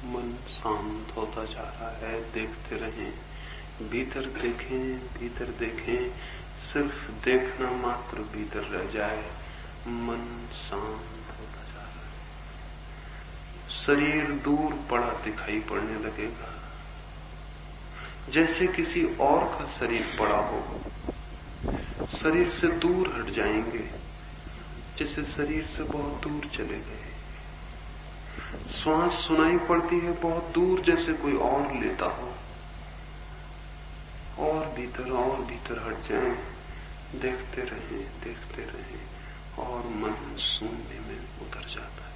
मन शांत होता जा रहा है, देखते रहें। भीतर देखें, भीतर देखें, सिर्फ देखना मात्र भीतर रह जाए। मन शांत होता जा रहा है। शरीर दूर पड़ा दिखाई पड़ने लगेगा, जैसे किसी और का शरीर पड़ा हो। शरीर से दूर हट जाएंगे, जैसे शरीर से बहुत दूर चले गए। श्वास सुनाई पड़ती है बहुत दूर, जैसे कोई और लेता हो। और भीतर हट जाएं। देखते रहें और मन शून्य में उतर जाता है।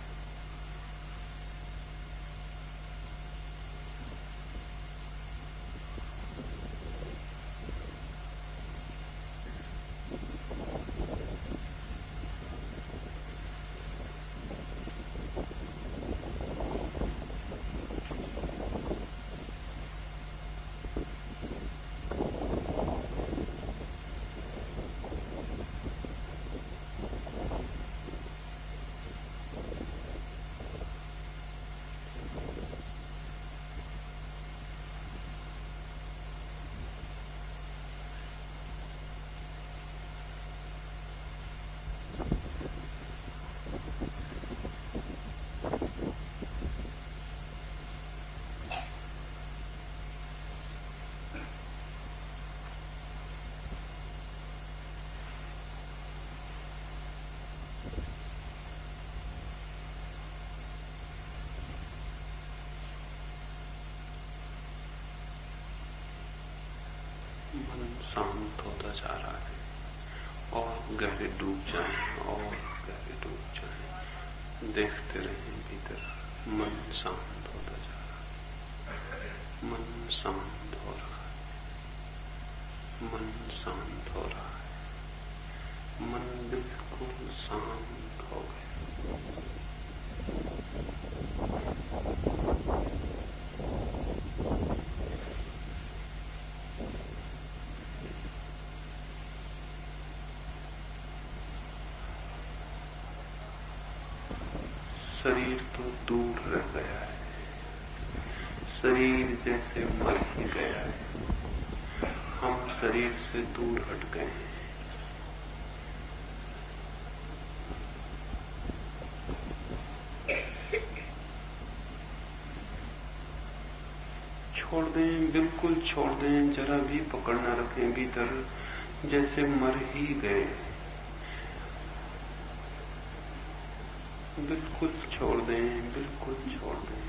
शांत होता जा रहा है और गहरे डूब जाए और गहरे डूब जाए। देखते रहे भीतर मन शांत होता जा रहा है, मन शांत हो रहा है, मन शांत हो रहा है, मन बिल्कुल शांत हो गया। शरीर तो दूर रह गया है, शरीर जैसे मर ही गया है। हम शरीर से दूर हट गए हैं। छोड़ दें, बिल्कुल छोड़ दें, जरा भी पकड़ न रखें भीतर, जैसे मर ही गए। बिल्कुल छोड़ दें, बिल्कुल छोड़ दें।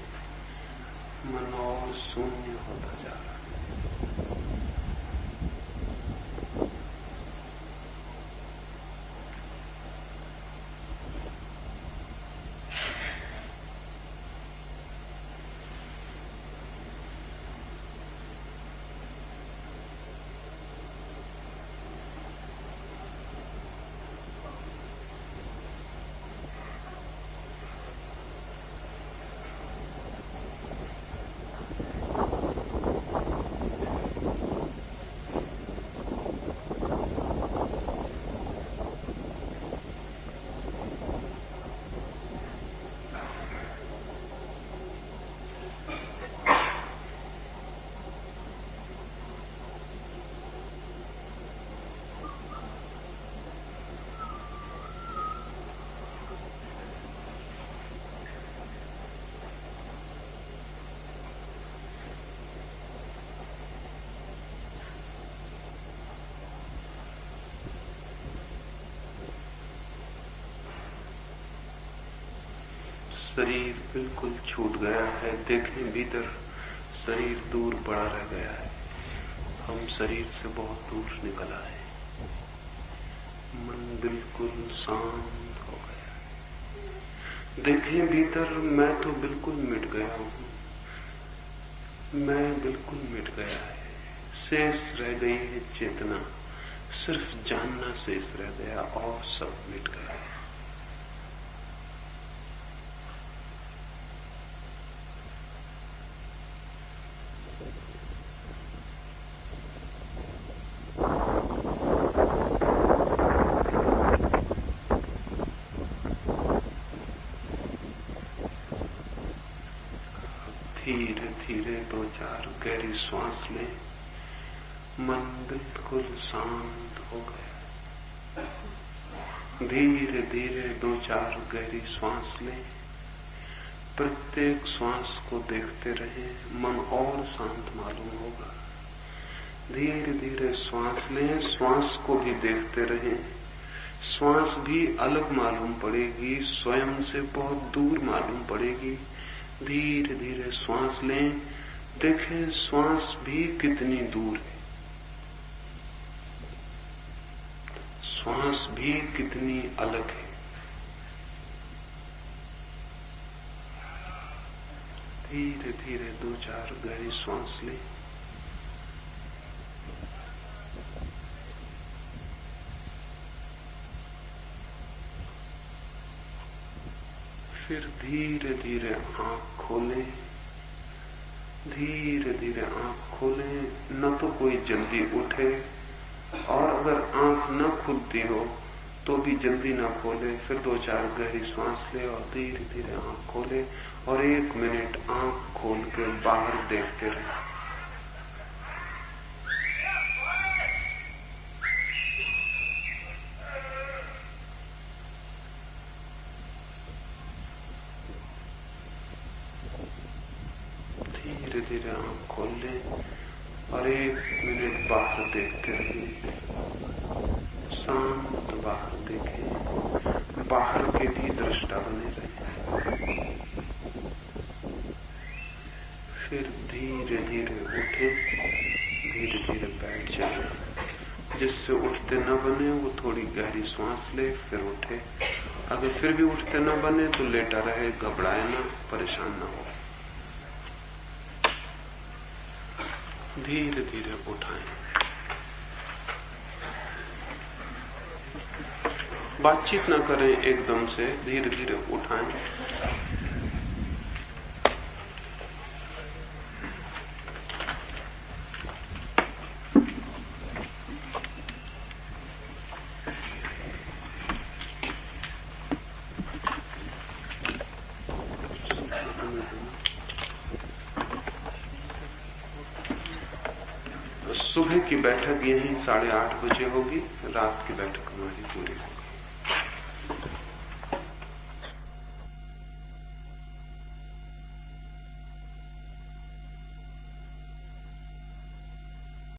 मन और शून्य होता जा रहा है। शरीर बिल्कुल छूट गया है। देखें भीतर, शरीर दूर पड़ा रह गया है। हम शरीर से बहुत दूर निकल आए। मन बिल्कुल शांत हो गया। देखें भीतर, मैं तो बिल्कुल मिट गया हूं। मैं बिल्कुल मिट गया है। शेष रह गई है चेतना, सिर्फ जानना शेष रह गया और सब मिट गया है। धीरे धीरे 2-4 गहरी श्वास लें। मन बिल्कुल शांत हो गया। धीरे धीरे 2-4 गहरी श्वास लें। प्रत्येक श्वास को देखते रहें, मन और शांत मालूम होगा। धीरे धीरे श्वास लें, श्वास को भी देखते रहें। श्वास भी अलग मालूम पड़ेगी, स्वयं से बहुत दूर मालूम पड़ेगी। धीरे धीरे श्वास लें, देखें श्वास भी कितनी दूर है, श्वास भी कितनी अलग है। धीरे धीरे 2-4 गहरी श्वास लें। फिर धीरे धीरे आंख खोलें। धीरे धीरे आंख खोलें, न तो कोई जल्दी उठे, और अगर आंख न खुलती हो तो भी जल्दी न खोले। फिर 2-4 गहरी सांस ले और धीरे धीरे आंख खोले और 1 मिनट आंख खोल के बाहर देखते रहे। धीरे धीरे आंख खोल लें और 1 मिनट बाहर देखते रहिए। शांत बाहर देखें, बाहर के भी दृष्टा बने रहे। फिर धीरे धीरे उठे, धीरे धीरे बैठ जाए। जिससे उठते न बने वो थोड़ी गहरी सांस ले, फिर उठे। अगर फिर भी उठते न बने तो लेटा रहे, घबराए ना, परेशान ना हो। धीरे धीरे उठाएं। बातचीत ना करें एकदम से, धीरे धीरे उठाएं। सुबह की बैठक यहीं 8:30 बजे होगी, रात की बैठक हमारी पूरी होगी।